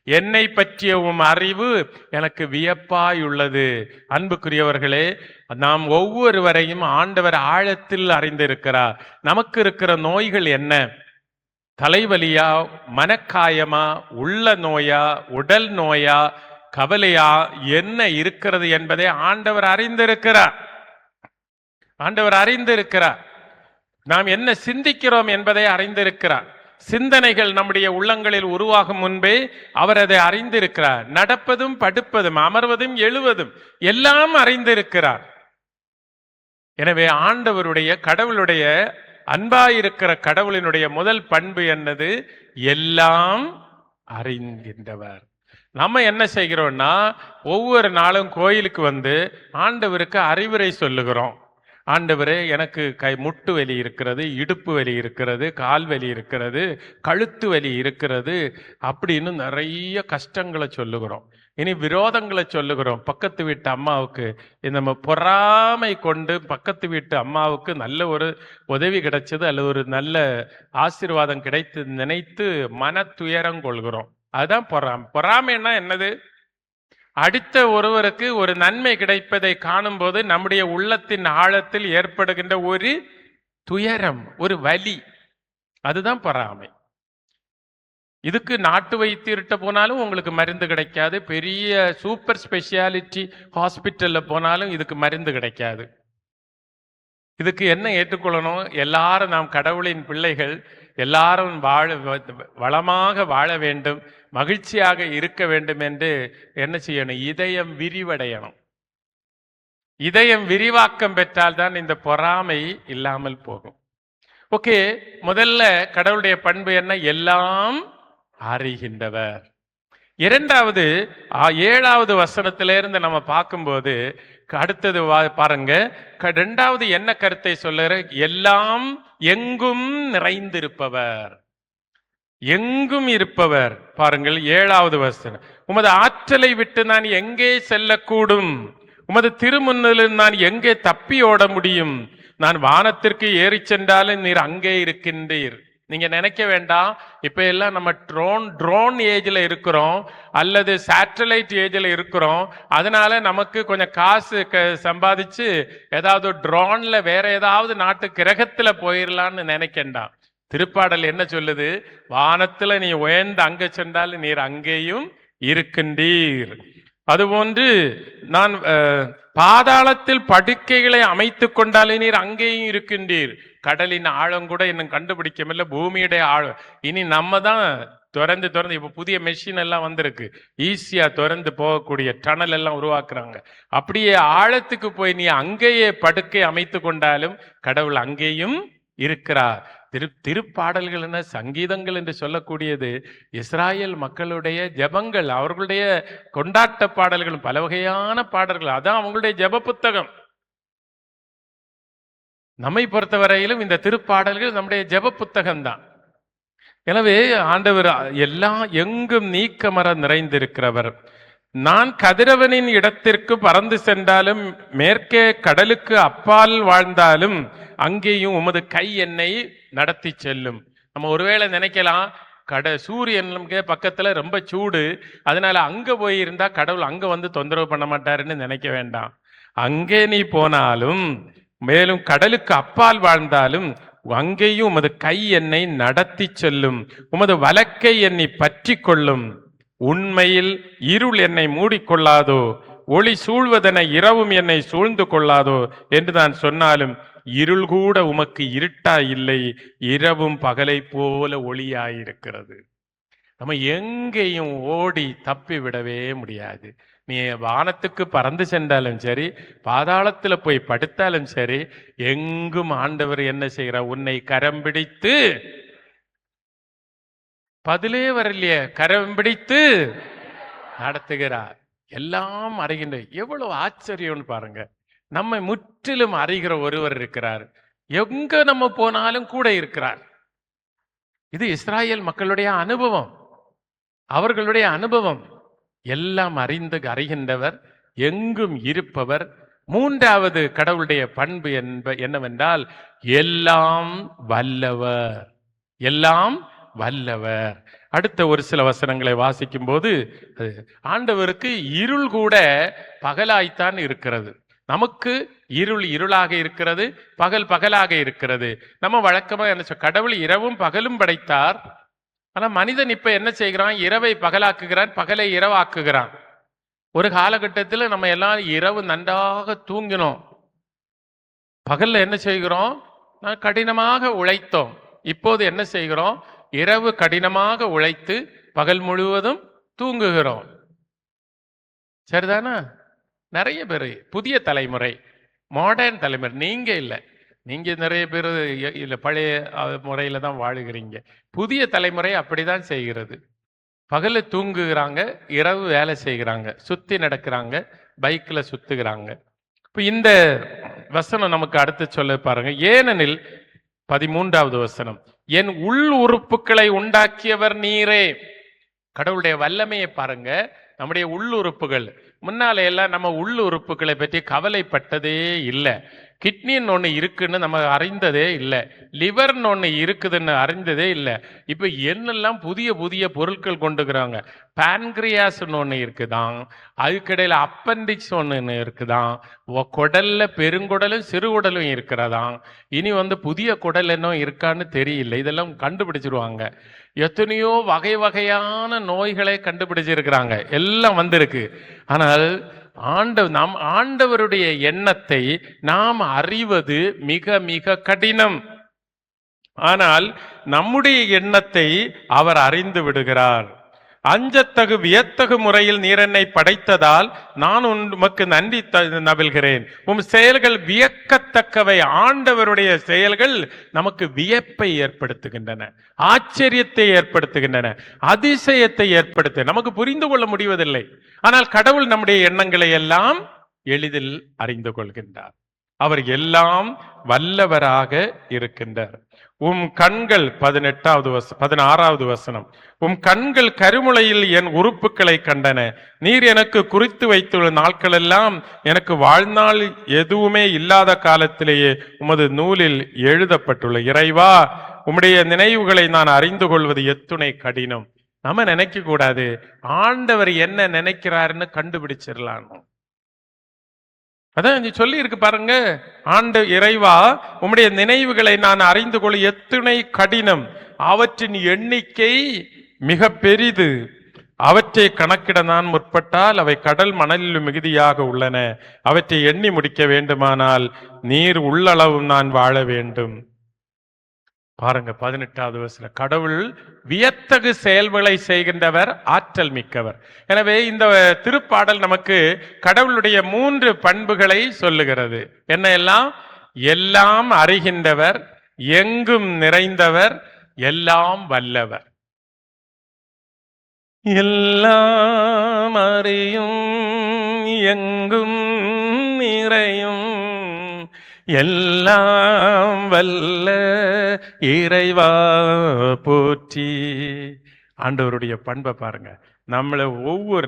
என்னை பற்றிய உம் அறிவு எனக்கு வியப்பாய் உள்ளது. அன்புக்குரியவர்களே, நாம் ஒவ்வொருவரையும் ஆண்டவர் ஆழத்தில் அறிந்திருக்கிறார். நமக்கு இருக்கிற நோய்கள் என்ன? தலைவலியா, மனக்காயமா, உள்ள நோயா, உடல் நோயா, கவலையா, என்ன இருக்கிறது என்பதை ஆண்டவர் அறிந்திருக்கிறார். ஆண்டவர் அறிந்திருக்கிறார். நாம் என்ன சிந்திக்கிறோம் என்பதை அறிந்திருக்கிறார். சிந்தனைகள் நம்முடைய உள்ளங்களில் உருவாகும் முன்பே அவர் அதை அறிந்திருக்கிறார். நடப்பதும் படுப்பதும் அமர்வதும் எழுவதும் எல்லாம் அறிந்திருக்கிறார். எனவே ஆண்டவருடைய, கடவுளுடைய, அன்பாயிருக்கிற கடவுளினுடைய முதல் பண்பு என்னது? எல்லாம் அறிந்தின்றவர். நம்ம என்ன செய்கிறோம்னா, ஒவ்வொரு நாளும் கோயிலுக்கு வந்து ஆண்டவருக்கு அறிவுரை சொல்லுகிறோம். ஆண்டவரே, எனக்கு முட்டு வலி இருக்கிறது, இடுப்பு வலி இருக்கிறது, கால் வலி இருக்கிறது, கழுத்து வலி இருக்கிறது அப்படின்னு நிறைய கஷ்டங்களை சொல்லுகிறோம். இனி விரோதங்களை சொல்லுகிறோம். பக்கத்து வீட்டு அம்மாவுக்கு நம்ம பொறாமை கொண்டு பக்கத்து வீட்டு அம்மாவுக்கு நல்ல ஒரு உதவி கிடைச்சது அல்லது ஒரு நல்ல ஆசீர்வாதம் கிடைத்து நினைத்து மன துயரம் கொள்கிறோம். அதுதான் பொறாமை. பொறாமைன்னா என்னது? அடுத்த ஒருவருக்கு ஒரு நன்மை கிடைப்பதை காணும் போது நம்முடைய உள்ளத்தின் ஆழத்தில் ஏற்படுகின்ற ஒரு துயரம், ஒரு வலி, அதுதான் பொறாமை. இதுக்கு நாட்டு வைத்தியர்கிட்ட போனாலும் உங்களுக்கு மருந்து கிடைக்காது. பெரிய சூப்பர் ஸ்பெஷாலிட்டி ஹாஸ்பிட்டல்ல போனாலும் இதுக்கு மருந்து கிடைக்காது. இதுக்கு என்ன ஏற்றுக்கொள்ளணும்? எல்லாரும் நாம் கடவுளின் பிள்ளைகள், எல்லாரும் வளமாக வாழ வேண்டும், மகிழ்ச்சியாக இருக்க வேண்டும் என்று என்ன செய்யணும்? இதயம் விரிவடையணும். இதயம் விரிவாக்கம் பெற்றால் தான் இந்த பொறாமை இல்லாமல் போகும். ஓகே, முதல்ல கடவுளுடைய பண்பு என்ன? எல்லாம் அறிகின்றவர். இரண்டாவது 7வது வசனத்திலிருந்து நம்ம பார்க்கும்போது அடுத்தது பாருங்க, 2வது என்ன கருத்தை சொல்லுற? எல்லாம் எங்கும் நிறைந்திருப்பவர், எங்கும் இருப்பவர். பாருங்கள் 7வது வசனம். உமது ஆற்றலை விட்டு நான் எங்கே செல்லக்கூடும்? உமது திருமுன்னில் நான் எங்கே தப்பி ஓட முடியும்? நான் வானத்திற்கு ஏறி சென்றாலும் நீர் அங்கே இருக்கின்றீர். நீங்க நினைக்க வேண்டாம், இப்ப எல்லாம் நம்ம ட்ரோன் ஏஜ்ல இருக்கிறோம் அல்லது சேட்டலைட் ஏஜ்ல இருக்கிறோம். அதனால நமக்கு கொஞ்சம் காசு சம்பாதிச்சு ஏதாவது ட்ரோன்ல வேற ஏதாவது நாட்டு கிரகத்துல போயிடலான்னு நினைக்கண்டாம். திருப்பாடல் என்ன சொல்லுது? வானத்துல நீ உயர்ந்து அங்க சென்றால் நீர் அங்கேயும் இருக்கின்றீர். அதுபோன்று நான் பாதாளத்தில் படுக்கைகளை அமைத்து கொண்டாலே நீர் அங்கேயும் இருக்கின்றீர். கடலின் ஆழம் கூட இன்னும் கண்டுபிடிக்கமில்லை, பூமியுடைய ஆழம். இனி நம்ம தான் திறந்து இப்ப புதிய மெஷின் எல்லாம் வந்திருக்கு, ஈஸியா திறந்து போகக்கூடிய டனல் எல்லாம் உருவாக்குறாங்க. அப்படியே ஆழத்துக்கு போய் நீ அங்கேயே படுக்கை அமைத்து கொண்டாலும் கடவுள் அங்கேயும் இருக்கிறார். திருப்பாடல்கள் என்ன சங்கீதங்கள் என்று சொல்லக்கூடியது இஸ்ராயேல் மக்களுடைய ஜெபங்கள், அவர்களுடைய கொண்டாட்ட பாடல்கள், பல வகையான பாடல்கள். அதான் அவங்களுடைய ஜெப புத்தகம். நம்மை பொறுத்தவரையிலும் இந்த திருப்பாடல்கள் நம்முடைய ஜெப புத்தகம்தான். எனவே ஆண்டவர் எல்லாம் எங்கும் நீக்கமர நிறைந்திருக்கிறவர். நான் கதிரவனின் இடத்திற்கு பறந்து சென்றாலும், மேற்கே கடலுக்கு அப்பால் வாழ்ந்தாலும், அங்கேயும் உமது கை என்னை நடத்தி செல்லும். நம்ம ஒருவேளை நினைக்கலாம், சூரியனுக்கு பக்கத்துல ரொம்ப சூடு, அதனால அங்க போயிருந்தா கடவுள் அங்க வந்து தொந்தரவு பண்ண மாட்டாருன்னு நினைக்க வேண்டாம். அங்கே நீ போனாலும், மேலும் கடலுக்கு அப்பால் வாழ்ந்தாலும், அங்கேயும் உமது கை என்னை நடத்தி செல்லும், உமது வலக்கை என்னை பற்றி கொள்ளும். உண்மையில் இருள் என்னை மூடிக்கொள்ளாதோ, ஒளி சூழ்வதென இரவும் என்னை சூழ்ந்து கொள்ளாதோ என்று நான் சொன்னாலும், இருள் கூட உமக்கு இருட்டா இல்லை, இரவும் பகலை போல ஒளியாயிருக்கிறது. நம்ம எங்கேயும் ஓடி தப்பி விடவே முடியாது. நீ வானத்துக்கு பறந்து சென்றாலும் சரி, பாதாளத்துல போய் படுத்தாலும் சரி, எங்கும் ஆண்டவர் என்ன செய்கிறார்? உன்னை கரம் பிடித்து, பதிலே வரலையே, கரம் பிடித்து நடத்துகிறார். எல்லாம் அறிகின்ற எவ்வளவு ஆச்சரியம்னு பாருங்க. நம்மை முற்றிலும் அறிகிற ஒருவர் இருக்கிறார். எங்க நம்ம போனாலும் கூட இருக்கிறார். இது இஸ்ராயேல் மக்களுடைய அனுபவம், அவர்களுடைய அனுபவம். எல்லாம் அறிகின்றவர், எங்கும் இருப்பவர். மூன்றாவது கடவுளுடைய பண்பு என்னவென்றால், எல்லாம் வல்லவர். எல்லாம் வல்லவர். அடுத்த ஒரு சில வசனங்களை வாசிக்கும் போது, ஆண்டவருக்கு இருள் கூட பகலாய்த்தான் இருக்கிறது. நமக்கு இருள் இருளாக இருக்கிறது, பகல் பகலாக இருக்கிறது. நம்ம வழக்கமா என்ன, கடவுள் இரவும் பகலும் படைத்தார். ஆனா மனிதன் இப்ப என்ன செய்கிறான்? இரவை பகலாக்குகிறான், பகலை இரவாக்குகிறான். ஒரு காலகட்டத்தில் நம்ம எல்லாம் இரவு நன்றாக தூங்கினோம், பகல்ல என்ன செய்கிறோம்? கடினமாக உழைத்தோம். இப்போது என்ன செய்கிறோம்? இரவு கடினமாக உழைத்து பகல் முழுவதும் தூங்குகிறோம். சரிதானா? நிறைய பேர், புதிய தலைமுறை, மாடர்ன் தலைமுறை. நீங்க இல்லை, நீங்க நிறைய பேர் இல்லை, பழைய முறையில தான் வாழுகிறீங்க. புதிய தலைமுறை அப்படிதான் செய்கிறது. பகல தூங்குகிறாங்க, இரவு வேலை செய்கிறாங்க, சுத்தி நடக்கிறாங்க, பைக்ல சுத்துகிறாங்க. இப்ப இந்த வசனம் நமக்கு அடுத்து சொல்ல பாருங்க. ஏனெனில் 13வது வசனம், என் உள் உறுப்புகளை உண்டாக்கியவர் நீரே. கடவுளுடைய வல்லமையை பாருங்க. நம்முடைய உள்ளுறுப்புகள், முன்னால எல்லாம் நம்ம உள்ளுறுப்புகளை பற்றி கவலைப்பட்டதே இல்லை. கிட்னின்னு ஒன்று இருக்குன்னு நம்ம அறிந்ததே இல்லை, லிவர்னு ஒன்று இருக்குதுன்னு அறிந்ததே இல்லை. இப்போ என்னெல்லாம் புதிய புதிய பொருட்கள் கொண்டுக்கிறாங்க. பான்கிரியாஸ்ன்னு ஒன்று இருக்குதான், அதுக்கிடையில் அப்பெண்டிக்ஸ் ஒன்று இருக்குதான், குடல்ல பெருங்குடலும் சிறுகுடலும் இருக்கிறதாம். இனி புதிய குடல் என்ன இருக்கான்னு தெரியல, இதெல்லாம் கண்டுபிடிச்சிருவாங்க. எத்தனையோ வகை வகையான நோய்களை கண்டுபிடிச்சிருக்கிறாங்க, எல்லாம் வந்திருக்கு. ஆனால் ஆண்டவருடைய எண்ணத்தை நாம் அறிவது மிக மிக கடினம். ஆனால் நம்முடைய எண்ணத்தை அவர் அறிந்து விடுகிறார். அஞ்சத்தகு வியத்தகு முறையில் நீர் என்னை படைத்ததால் நான் உமக்கு நன்றி நவில்கிறேன். செயல்கள் வியக்கத்தக்கவை. ஆண்டவருடைய செயல்கள் நமக்கு வியப்பை ஏற்படுத்துகின்றன, ஆச்சரியத்தை ஏற்படுத்துகின்றன, அதிசயத்தை ஏற்படுத்த நமக்கு புரிந்து கொள்ள முடிவதில்லை. ஆனால் கடவுள் நம்முடைய எண்ணங்களை எல்லாம் எளிதில் அறிந்து கொள்கின்றார். அவர் எல்லாம் வல்லவராக இருக்கின்றார். கண்கள் 16வது வசனம், கண்கள் கருமுளையில் என் உறுப்புகளை கண்டன. நீர் எனக்கு குறித்து வைத்துள்ள நாட்களெல்லாம் எனக்கு வாழ்நாள் எதுவுமே இல்லாத காலத்திலேயே உமது நூலில் எழுதப்பட்டுள்ள. இறைவா, உம்முடைய நினைவுகளை நான் அறிந்து கொள்வது எத்துணை கடினம். நம்ம நினைக்க கூடாது, ஆண்டவர் என்ன நினைக்கிறாருன்னு கண்டுபிடிச்சிடலாம். அதான் சொல்லி இருக்கு பாருங்க. இறைவா, உம்முடைய நினைவுகளை நான் அறிந்து கொள்ள எத்துணை கடினம். அவற்றின் எண்ணிக்கை மிக பெரிது. அவற்றை கணக்கிட நான் முற்பட்டால் அவை கடல் மணலில் மிகுதியாக உள்ளன. அவற்றை எண்ணி முடிக்க வேண்டுமானால் நீர் உள்ளளவும் நான் வாழ வேண்டும். பாருங்க 18வது வசனம், கடவுள் வியத்தகு செயல்களை செய்கின்றவர், ஆற்றல் மிக்கவர். எனவே இந்த திருப்பாடல் நமக்கு கடவுளுடைய 3 பண்புகளை சொல்லுகிறது. என்ன எல்லாம்? எல்லாம் அறிகின்றவர், எங்கும் நிறைந்தவர், எல்லாம் வல்லவர். எல்லாம் அறியும், எங்கும் நிறையும், எல்லாம் வல்ல இறைவா போற்றி. ஆண்டவருடைய பண்பை பாருங்க. நம்மளை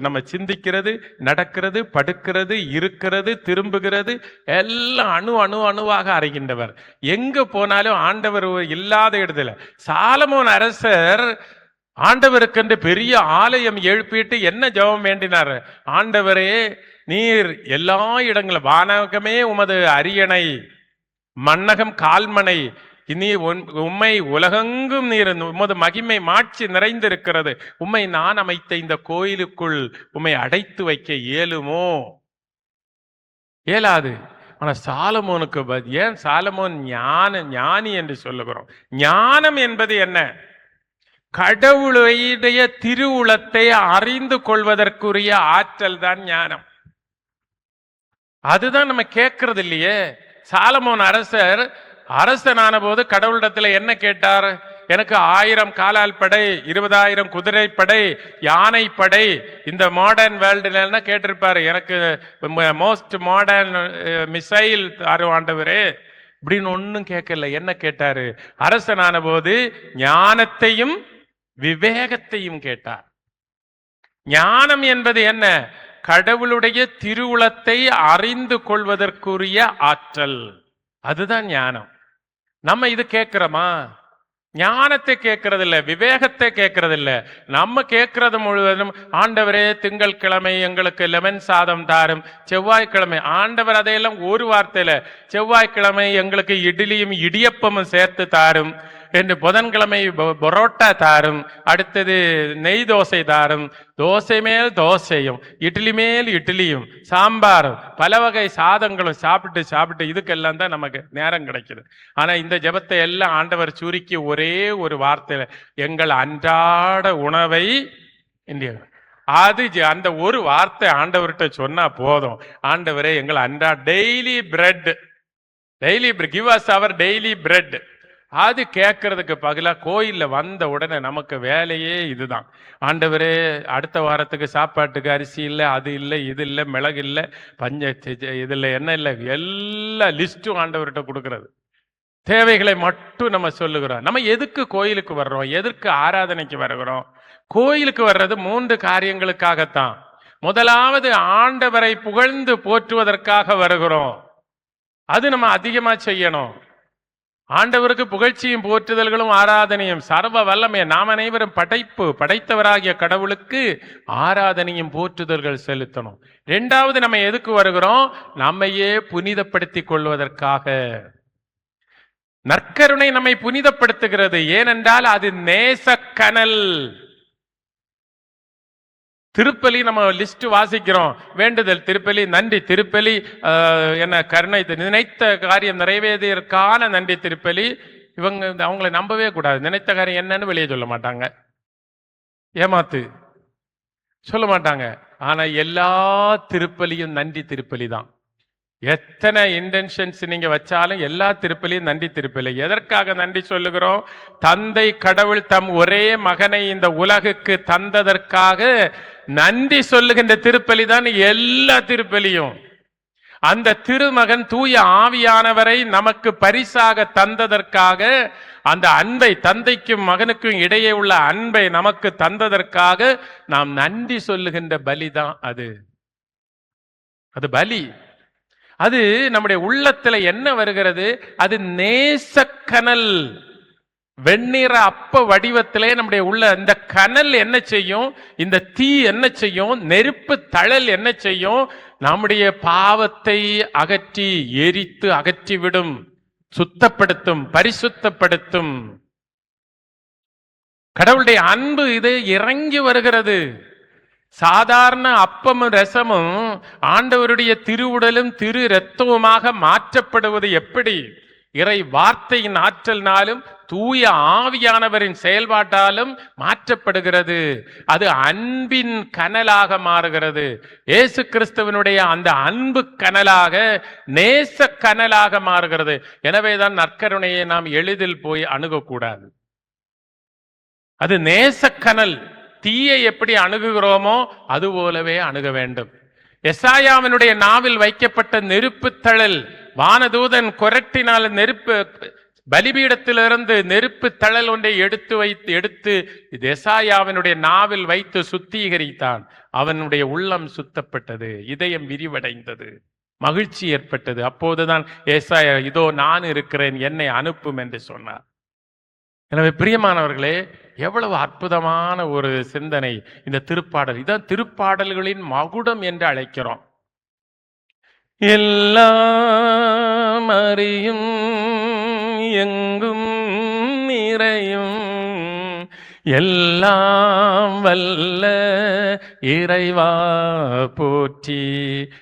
நம்ம சிந்திக்கிறது, நடக்கிறது, படுக்கிறது, இருக்கிறது, திரும்புகிறது எல்லாம் அணுவாக அறிகின்றவர். எங்க போனாலும் ஆண்டவர் இல்லாத இடத்துல. சாலமோன் அரசர் ஆண்டவருக்கென்று பெரிய ஆலயம் எழுப்பிட்டு என்ன ஜெபம் வேண்டினார்? ஆண்டவரே, நீர் எல்லா இடங்களும், வானகமே உமது அரியணை, மண்ணகம் கால்மனை, நீ உம்மை உலகெங்கும் நீர் உமது மகிமை மாட்சி நிறைந்திருக்கிறது. உம்மை நான் அமைத்த இந்த கோயிலுக்குள் உம்மை அடைத்து வைக்க இயலுமோ? இயலாது. ஆனா சாலமோனுக்கு ஏன் சாலமோன் ஞானி என்று சொல்லுகிறோம்? ஞானம் என்பது என்ன? கடவுளுடைய திருவுளத்தை அறிந்து கொள்வதற்குரிய ஆற்றல் தான் ஞானம். அதுதான் நம்ம கேட்கறது இல்லையே. சாலமோன் அரசனான போது கடவுளிடத்துல என்ன கேட்டார்? எனக்கு 1000 காலால் படை, 20,000 குதிரைப்படை, யானை படை, இந்த மாடர்ன் வேர்ல்டுல கேட்டிருப்பாரு. எனக்கு மோஸ்ட் மாடர்ன் மிசைல் ஆண்டவரே இப்படின்னு ஒன்னும் கேட்கல. என்ன கேட்டாரு? அரசனான போது ஞானத்தையும் விவேகத்தையும் கேட்டார். ஞானம் என்பது என்ன? கடவுளுடைய திருவுளத்தை அறிந்து கொள்வதற்குரிய ஆற்றல். அதுதான் ஞானம். நம்ம இது கேட்கிறோமா? ஞானத்தை கேட்கறது இல்ல, விவேகத்தை கேட்கறது இல்ல. நம்ம கேட்கறது முழுவதும், ஆண்டவரே திங்கட்கிழமை எங்களுக்கு லெமன் சாதம் தாரும், செவ்வாய்க்கிழமை, ஆண்டவர் அதையெல்லாம் ஒரு வார்த்தையில, செவ்வாய்க்கிழமை எங்களுக்கு இட்லியும் இடியப்பமும் சேர்த்து தாரும் என்று, புதன்கிழமை பரோட்டா தாரும், அடுத்தது நெய் தோசை தாரும், தோசை மேல் தோசையும், இட்லி மேல் இட்லியும், சாம்பாரும், பல வகை சாதங்களும் சாப்பிட்டு இதுக்கெல்லாம் தான் நமக்கு நேரம் கிடைக்குது. ஆனா இந்த ஜெபத்தை எல்லாம் ஆண்டவர் சுருக்கி ஒரே ஒரு வார்த்தையில, எங்கள் அன்றாட உணவை இந்திய, அந்த ஒரு வார்த்தை ஆண்டவர்கிட்ட சொன்னா போதும். ஆண்டவரே எங்கள் டெய்லி பிரெட், கிவ் அஸ் அவர் டெய்லி பிரெட். அது கேட்கறதுக்கு பதிலாக கோயில்ல வந்த உடனே நமக்கு வேலையே இதுதான். ஆண்டவரே அடுத்த வாரத்துக்கு சாப்பாட்டுக்கு அரிசி இல்லை, அது இல்லை, இது இல்லை, மிளகு இல்லை, இதுல என்ன இல்லை, எல்லா லிஸ்டும் ஆண்டவர்கிட்ட கொடுக்கறது. தேவைகளை மட்டும் நம்ம சொல்லுகிறோம். நம்ம எதுக்கு கோயிலுக்கு வர்றோம்? எதற்கு ஆராதனைக்கு வருகிறோம்? கோயிலுக்கு வர்றது 3 காரியங்களுக்காகத்தான். முதலாவது ஆண்டவரை புகழ்ந்து போற்றுவதற்காக வருகிறோம். அது நம்ம அதிகமா செய்யணும். ஆண்டவருக்கு புகழ்ச்சியும் போற்றுதல்களும் ஆராதனையும் சர்வ வல்லமை. நாம் அனைவரும் படைத்தவராகிய கடவுளுக்கு ஆராதனையும் போற்றுதல்கள் செலுத்தணும். 2வது நம்ம எதுக்கு வருகிறோம்? நம்மையே புனிதப்படுத்திக் கொள்வதற்காக. நற்கருணை நம்மை புனிதப்படுத்துகிறது. ஏனென்றால் அது நேசக்கனல். திருப்பலி நம்ம லிஸ்ட் வாசிக்கிறோம். வேண்டுதல் திருப்பலி, நன்றி திருப்பலி, என்ன கருணை, நினைத்த காரியம் நிறைவேறியதற்கான நன்றி திருப்பலி. அவங்களை நம்பவே கூடாது. நினைத்த காரியம் என்னன்னு வெளியே சொல்ல மாட்டாங்க, ஏமாத்து சொல்ல மாட்டாங்க. ஆனா எல்லா திருப்பலியும் நன்றி திருப்பலி தான். எத்தனை இன்டென்ஷன்ஸ் நீங்க வச்சாலும் எல்லா திருப்பலியும் நன்றி திருப்பலி. எதற்காக நன்றி சொல்லுகிறோம்? தந்தை கடவுள் தம் ஒரே மகனை இந்த உலகுக்கு தந்ததற்காக நன்றி சொல்லுகின்ற திருப்பலி தான் எல்லா திருப்பலியும். அந்த திருமகன் தூய ஆவியானவரை நமக்கு பரிசாக தந்ததற்காக, அந்த அன்பை, தந்தைக்கும் மகனுக்கும் இடையே உள்ள அன்பை நமக்கு தந்ததற்காக நாம் நன்றி சொல்லுகின்ற பலிதான் அது. பலி. அது நம்முடைய உள்ளத்துல என்ன வருகிறது? அது நேசக்கனல். வெண்ணிற அப்ப வடிவத்திலே நம்முடைய உள்ள இந்த கனல் என்ன செய்யும்? இந்த தீ என்ன செய்யும்? நெருப்பு தழல் என்ன செய்யும்? நம்முடைய பாவத்தை அகற்றி, எரித்து அகற்றிவிடும், சுத்தப்படுத்தும், பரிசுத்தப்படுத்தும். கடவுளுடைய அன்பு இது இறங்கி வருகிறது. சாதாரண அப்பமும் ரசமும் ஆண்டவருடைய திருவுடலும் திரு இரத்தமுமாக மாற்றப்படுவது எப்படி? இறை வார்த்தையின் ஆற்றலினாலும் தூய ஆவியானவரின் செயல்பாட்டாலும் மாற்றப்படுகிறது. அது அன்பின் கனலாக மாறுகிறது. இயேசு கிறிஸ்துவனுடைய அந்த அன்பு கனலாக, நேச கனலாக மாறுகிறது. எனவேதான் நற்கருணையை நாம் எளிதில் போய் அணுகக்கூடாது. அது நேசக்கனல். தீயை எப்படி அணுகுகிறோமோ அது போலவே அணுக வேண்டும். எசாயாவினுடைய நாவில் வைக்கப்பட்ட நெருப்பு தழல், வானதூதன் கொரட்டினால் நெருப்பு பலிபீடத்திலிருந்து நெருப்பு தழல் ஒன்றை எடுத்து எசாயாவினுடைய நாவில் வைத்து சுத்திகரித்தான். அவனுடைய உள்ளம் சுத்தப்பட்டது, இதயம் விரிவடைந்தது, மகிழ்ச்சி ஏற்பட்டது. அப்போதுதான் ஏசாயா, இதோ நான் இருக்கிறேன், என்னை அனுப்பும் என்று சொன்னார். எனவே பிரியமானவர்களே, எவ்வளவு அற்புதமான ஒரு சிந்தனை இந்த திருப்பாடல். இதான் திருப்பாடல்களின் மகுடம் என்று அழைக்கிறோம். எல்லாம் அறியும் எங்கும் நிறையும் எல்லாம் வல்ல இறைவா போற்றி.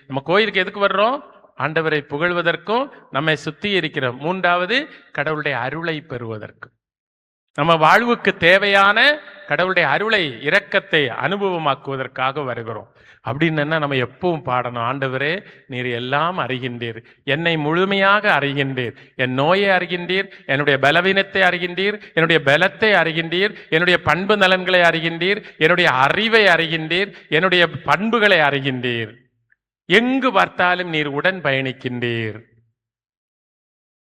நம்ம கோயிலுக்கு எதுக்கு வர்றோம்? ஆண்டவரை புகழ்வதற்கும் நம்மை சுத்திகரிக்கிறோம். மூன்றாவது, கடவுளுடைய அருளை பெறுவதற்கும். நம்ம வாழ்வுக்கு தேவையான கடவுளுடைய அருளை, இரக்கத்தை அனுபவமாக்குவதற்காக வருகிறோம். அப்படின்னு நம்ம எப்பவும் பாடணும். ஆண்டவரே, நீர் எல்லாம் அறிகின்றீர், என்னை முழுமையாக அறிகின்றீர், என் நோயை அறிகின்றீர், என்னுடைய பலவீனத்தை அறிகின்றீர், என்னுடைய பலத்தை அறிகின்றீர், என்னுடைய பண்பு நலன்களை அறிகின்றீர், என்னுடைய அறிவை அறிகின்றீர், என்னுடைய பண்புகளை அறிகின்றீர். எங்கு பார்த்தாலும் நீர் உடன் பயணிக்கின்றீர்.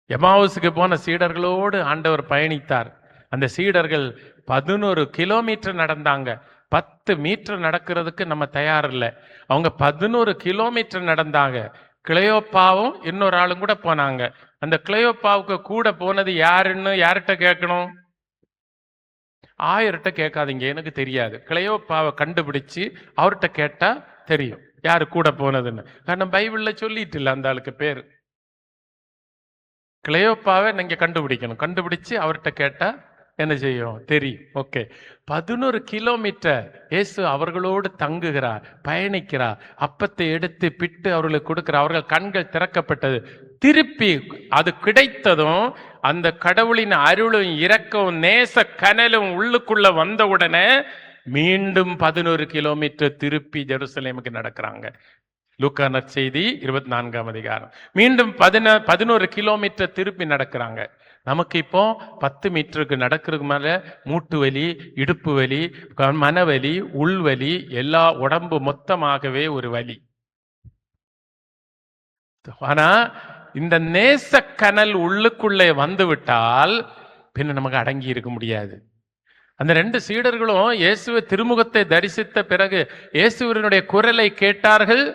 எமாவுசுக்கு போன சீடர்களோடு ஆண்டவர் பயணித்தார். அந்த சீடர்கள் 11 கிலோமீட்டர் நடந்தாங்க. 10 மீட்டர் நடக்கிறதுக்கு நம்ம தயார் இல்லை. அவங்க 11 கிலோமீட்டர் நடந்தாங்க. கிளையோப்பாவும் இன்னொரு ஆளும் கூட போனாங்க. அந்த கிளையோப்பாவுக்கு கூட போனது யாருன்னு யார்கிட்ட கேட்கணும்? ஆயர்கிட்ட கேட்காதீங்க, எனக்கு தெரியாது. கிளையோப்பாவை கண்டுபிடிச்சு அவர்கிட்ட கேட்டா தெரியும் யாரு கூட போனதுன்னு. காரணம் பைபிள்ல சொல்லிட்டு இல்லை அந்த ஆளுக்கு பேரு. கிளையோப்பாவை நீங்க கண்டுபிடிக்கணும். கண்டுபிடிச்சு அவர்கிட்ட கேட்டா என்ன செய்யும்? தெரியும். ஓகே, 11 கிலோமீட்டர் இயேசு அவர்களோடு தங்குகிறார், பயணிக்கிறார். அப்பத்தை எடுத்து பிட்டு அவர்களுக்கு கொடுக்கிறார். அவர்கள் கண்கள் திறக்கப்பட்டது. திருப்பி அது கிடைத்ததும் அந்த கடவுளின் அருளும் இரக்கமும் நேச கனலும் உள்ளுக்குள்ள வந்தவுடனே மீண்டும் 11 கிலோமீட்டர் திருப்பி ஜெருசலேமுக்கு நடக்கிறாங்க. லூக்கா நற்செய்தி 24ஆம் அதிகாரம். மீண்டும் 11 கிலோமீட்டர் திருப்பி நடக்கிறாங்க. நமக்கு இப்போ 10 மீட்டருக்கு நடக்கிறதுக்கு மேல மூட்டு வலி, இடுப்பு வலி, மனவலி, உள்வலி, எல்லா உடம்பு மொத்தமாகவே ஒரு வலி. ஆனா இந்த நேசக்கனல் உள்ளுக்குள்ளே வந்து விட்டால் பின்ன நமக்கு அடங்கி இருக்க முடியாது. அந்த 2 சீடர்களும் இயேசுவை திருமுகத்தை தரிசித்த பிறகு இயேசுவினுடைய குரலை கேட்டார்கள்.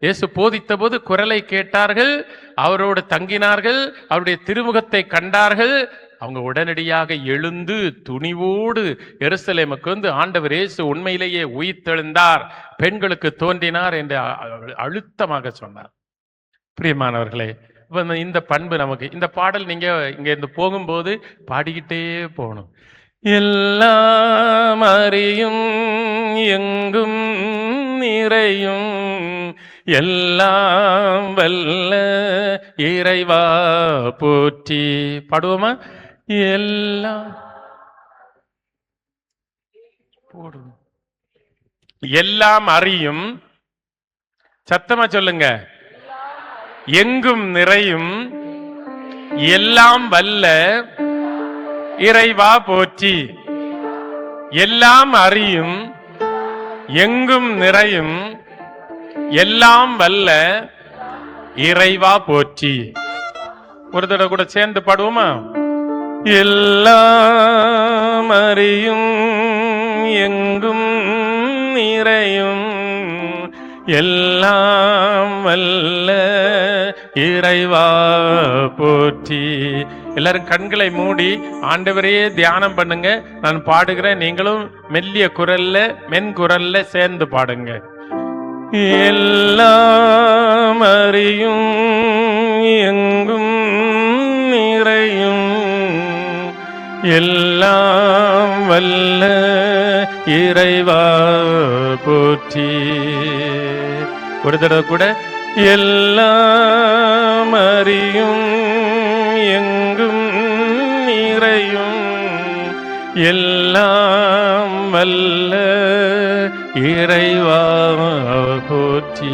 இயேசு போதித்த போது குரலை கேட்டார்கள், அவரோடு தங்கினார்கள், அவருடைய திருமுகத்தை கண்டார்கள். அவங்க உடனடியாக எழுந்து துணிவோடு எருசலேமுக்கு வந்து, ஆண்டவர் இயேசு உண்மையிலேயே உயிர்த்தெழுந்தார், பெண்களுக்கு தோன்றினார் என்று அழுத்தமாக சொன்னார். பிரியமானவர்களே, இந்த பண்பு நமக்கு, இந்த பாடல் நீங்க இங்க இருந்து போகும்போது பாடிக்கிட்டே போகணும். எல்லாம் அறியும் எங்கும் நிறையும் எல்லாம் வல்ல இறைவா போற்றி. பாடுவோமா? எல்லாம் போடும். எல்லாம் அறியும், சத்தமா சொல்லுங்க. எங்கும் நிறையும் எல்லாம் வல்ல இறைவா போற்றி. எல்லாம் அறியும் எங்கும் நிறையும் எல்லாம் வல்ல இறைவா போற்றி. ஒரு தடவை கூட சேர்ந்து பாடுவோமா? எல்லாம் அறியும் எங்கும் நிறையும் எல்லாம் வல்ல இறைவா போற்றி. எல்லாரும் கண்களை மூடி ஆண்டவரையே தியானம் பண்ணுங்க. நான் பாடுகிறேன், நீங்களும் மெல்லிய குரல்ல, மென் குரல்ல சேர்ந்து பாடுங்க. எல்லாம் அறியும் எங்கும் நிறையும் எல்லாம் வல்ல இறைவா போற்றி. ஒரு தடவை கூட. எல்லாம் அறியும் எங்கும் எல்லாம் வல்ல இறைவா போற்றி.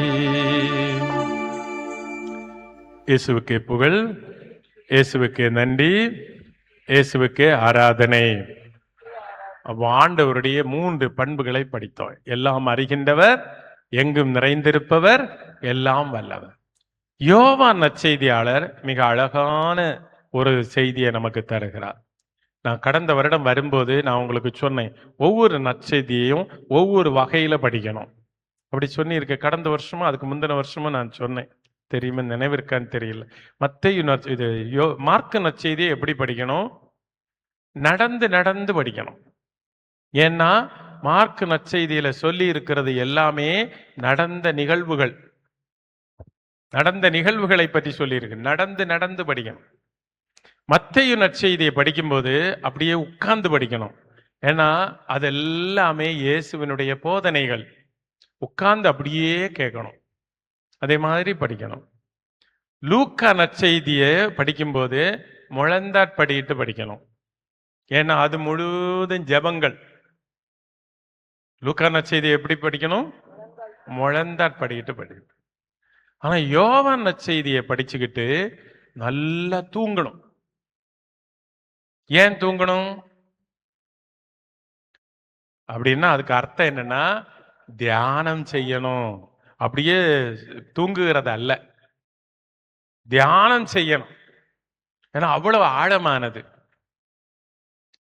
இயேசுவுக்கே புகழ், இயேசுவுக்கே நன்றி, இயேசுவுக்கே ஆராதனை. ஆண்டவருடைய 3 பண்புகளை படித்தோம். எல்லாம் அறிகின்றவர், எங்கும் நிறைந்திருப்பவர், எல்லாம் வல்லவர். யோவான் நற்செய்தியாளர் மிக அழகான ஒரு செய்தியை நமக்கு தருகிறார். நான் கடந்த வருடம் வரும்போது நான் உங்களுக்கு சொன்னேன், ஒவ்வொரு நற்செய்தியையும் ஒவ்வொரு வகையில படிக்கணும் அப்படி சொன்னிருக்க. கடந்த வருஷமும் அதுக்கு முந்தின வருஷமும் நான் சொன்னேன், தெரியுமா நினைவிருக்கான்னு தெரியல. மத்தேயு மார்க்கு நற்செய்தியை எப்படி படிக்கணும்? நடந்து நடந்து படிக்கணும். ஏன்னா மார்க்கு நற்செய்தியில சொல்லி இருக்கிறது எல்லாமே நடந்த நிகழ்வுகள், நடந்த நிகழ்வுகளை பற்றி சொல்லியிருக்கு. நடந்து நடந்து படிக்கணும். மத்தேயு நற்செய்தியை படிக்கும்போது அப்படியே உட்கார்ந்து படிக்கணும். ஏன்னா அது எல்லாமே இயேசுவினுடைய போதனைகள். உட்கார்ந்து அப்படியே கேட்கணும். அதே மாதிரி படிக்கணும். லூக்கா நற்செய்தியை படிக்கும்போது முழந்தாட்படியிட்டு படிக்கணும். ஏன்னா அது முழுவதும் ஜெபங்கள். லூக்கா நற்செய்தியை எப்படி படிக்கணும்? முழந்தாட்படியிட்டு படிக்கணும். ஆனா யோவான் நற்செய்தியை படிச்சுக்கிட்டு நல்லா தூங்கணும். ஏன் தூங்கணும் அப்படின்னா அதுக்கு அர்த்தம் என்னன்னா தியானம் செய்யணும். அப்படியே தூங்குகிறது அல்ல, தியானம் செய்யணும். ஏன்னா அவ்வளவு ஆழமானது.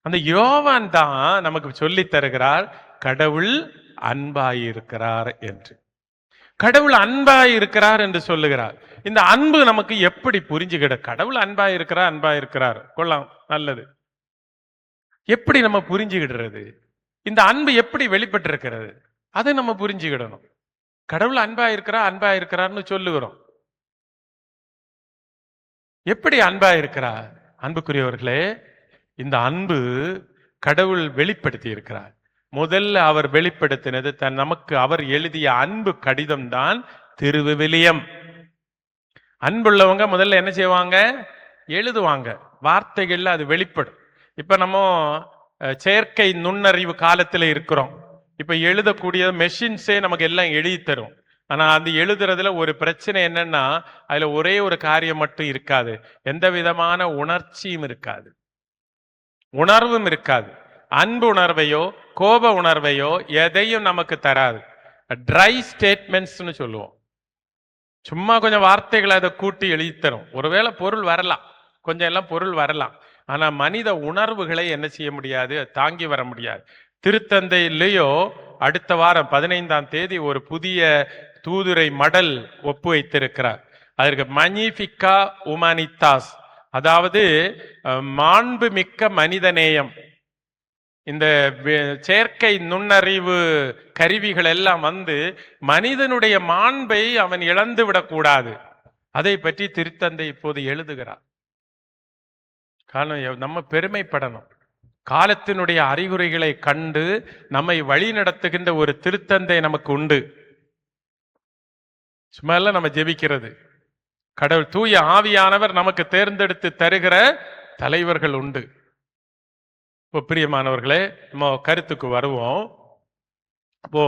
அந்த யோவான் தான் நமக்கு சொல்லி தருகிறார் கடவுள் அன்பாயிருக்கிறார் என்று. கடவுள் அன்பாயிருக்கிறார் என்று சொல்லுகிறார். இந்த அன்பு நமக்கு எப்படி புரிஞ்சுக்கிட? கடவுள் அன்பாயிருக்கிறார், அன்பாயிருக்கிறார் கொள்ளலாம், நல்லது. எப்படி நம்ம புரிஞ்சுக்கிடுறது? இந்த அன்பு எப்படி வெளிப்பட்டிருக்கிறது அதை நம்ம புரிஞ்சுக்கிடணும். கடவுள் அன்பாயிருக்கிறார், அன்பாயிருக்கிறார்னு சொல்லுகிறோம். எப்படி அன்பாயிருக்கிறார்? அன்புக்குரியவர்களே, இந்த அன்பு கடவுள் வெளிப்படுத்தி இருக்கிறார். முதல்ல அவர் வெளிப்படுத்தினது நமக்கு அவர் எழுதிய அன்பு கடிதம் தான் திருவிவிலியம். அன்புள்ளவங்க முதல்ல என்ன செய்வாங்க? எழுதுவாங்க. வார்த்தைகள்ல அது வெளிப்படும். இப்ப நம்ம செயற்கை நுண்ணறிவு காலத்துல இருக்கிறோம். இப்ப எழுதக்கூடிய மெஷின்ஸே நமக்கு எல்லாம் எழுதி தரும். ஆனா அது எழுதுறதுல ஒரு பிரச்சனை என்னன்னா, அதுல ஒரே ஒரு காரியம் மட்டும் இருக்காது, எந்த விதமான உணர்ச்சியும் இருக்காது, உணர்வும் இருக்காது. அன்பு உணர்வையோ கோப உணர்வையோ எதையும் நமக்கு தராது. ட்ரை ஸ்டேட்மெண்ட்ஸ்னு சொல்லுவோம். சும்மா கொஞ்சம் வார்த்தைகளை அதை கூட்டி எழுதி தரும். ஒருவேளை பொருள் வரலாம், கொஞ்சம் எல்லாம் பொருள் வரலாம். ஆனா மனித உணர்வுகளை என்ன செய்ய முடியாது, தாங்கி வர முடியாது. திருத்தந்தை லியோ அடுத்த வாரம் 15ஆம் தேதி ஒரு புதிய தூதுரை மடல் ஒப்பு வைத்திருக்கிறார். அதற்கு மனிஃபிகா உமானிதாஸ், அதாவது மாண்பு மிக்க மனிதநேயம். இந்த செயற்கை நுண்ணறிவு கருவிகள் எல்லாம் மனிதனுடைய மாண்பை அவன் இழந்து விடக்கூடாது. அதை பற்றி திருத்தந்தை இப்போது எழுதுகிறார். காரணம், நம்ம பெருமைப்படணும். காலத்தினுடைய அறிகுறிகளை கண்டு நம்மை வழி நடத்துகின்ற ஒரு திருத்தந்தை நமக்கு உண்டு. சும்மா எல்லாம் நம்ம ஜெபிக்கிறது. கடவுள் தூய ஆவியானவர் நமக்கு தேர்ந்தெடுத்து தருகிற தலைவர்கள் உண்டு. இப்போ பிரியமானவர்களே, நம்ம கருத்துக்கு வருவோம். அப்போ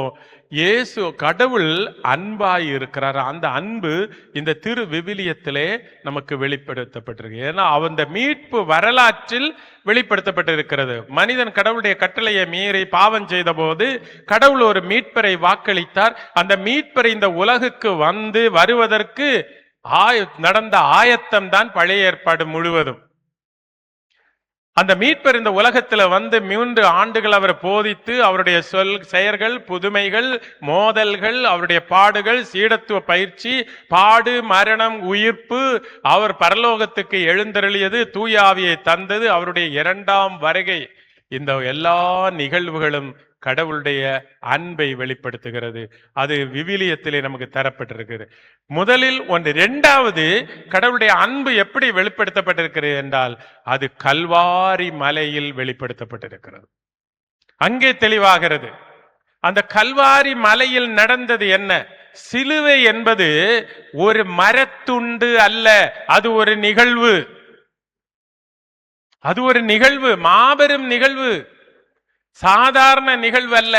இயேசு கடவுள் அன்பாய் இருக்கிறார். அந்த அன்பு இந்த திரு விவிலியத்திலே நமக்கு வெளிப்படுத்தப்பட்டிருக்கு. ஏன்னா அந்த மீட்பு வரலாற்றில் வெளிப்படுத்தப்பட்டிருக்கிறது. மனிதன் கடவுளுடைய கட்டளையை மீறி பாவம் செய்த போது கடவுள் ஒரு மீட்பரை வாக்களித்தார். அந்த மீட்பர் இந்த உலகுக்கு வருவதற்கு நடந்த ஆயத்தம் தான் பழைய ஏற்பாடு முழுவதும். அந்த மீட்பர் இந்த உலகத்துல 3 ஆண்டுகள் அவர் போதித்து அவருடைய செயல்கள், புதுமைகள், மோதல்கள், அவருடைய பாடுகள், சீடத்துவ பயிற்சி, பாடு, மரணம், உயிர்ப்பு, அவர் பரலோகத்துக்கு எழுந்தருளியது, தூய ஆவியை தந்தது, அவருடைய 2ஆம் வருகை, இந்த எல்லா நிகழ்வுகளும் கடவுளுடைய அன்பை வெளிப்படுத்துகிறது. அது விவிலியத்திலே நமக்கு தரப்பட்டிருக்கிறது. முதலில் ஒன்று. 2வது, கடவுளுடைய அன்பு எப்படி வெளிப்படுத்தப்பட்டிருக்கிறது என்றால் அது கல்வாரி மலையில் வெளிப்படுத்தப்பட்டிருக்கிறது. அங்கே தெளிவாகிறது. அந்த கல்வாரி மலையில் நடந்தது என்ன? சிலுவை என்பது ஒரு மரத்துண்டு அல்ல, அது ஒரு நிகழ்வு. அது ஒரு நிகழ்வு, மாபெரும் நிகழ்வு. சாதாரண நிகழ்வு அல்ல.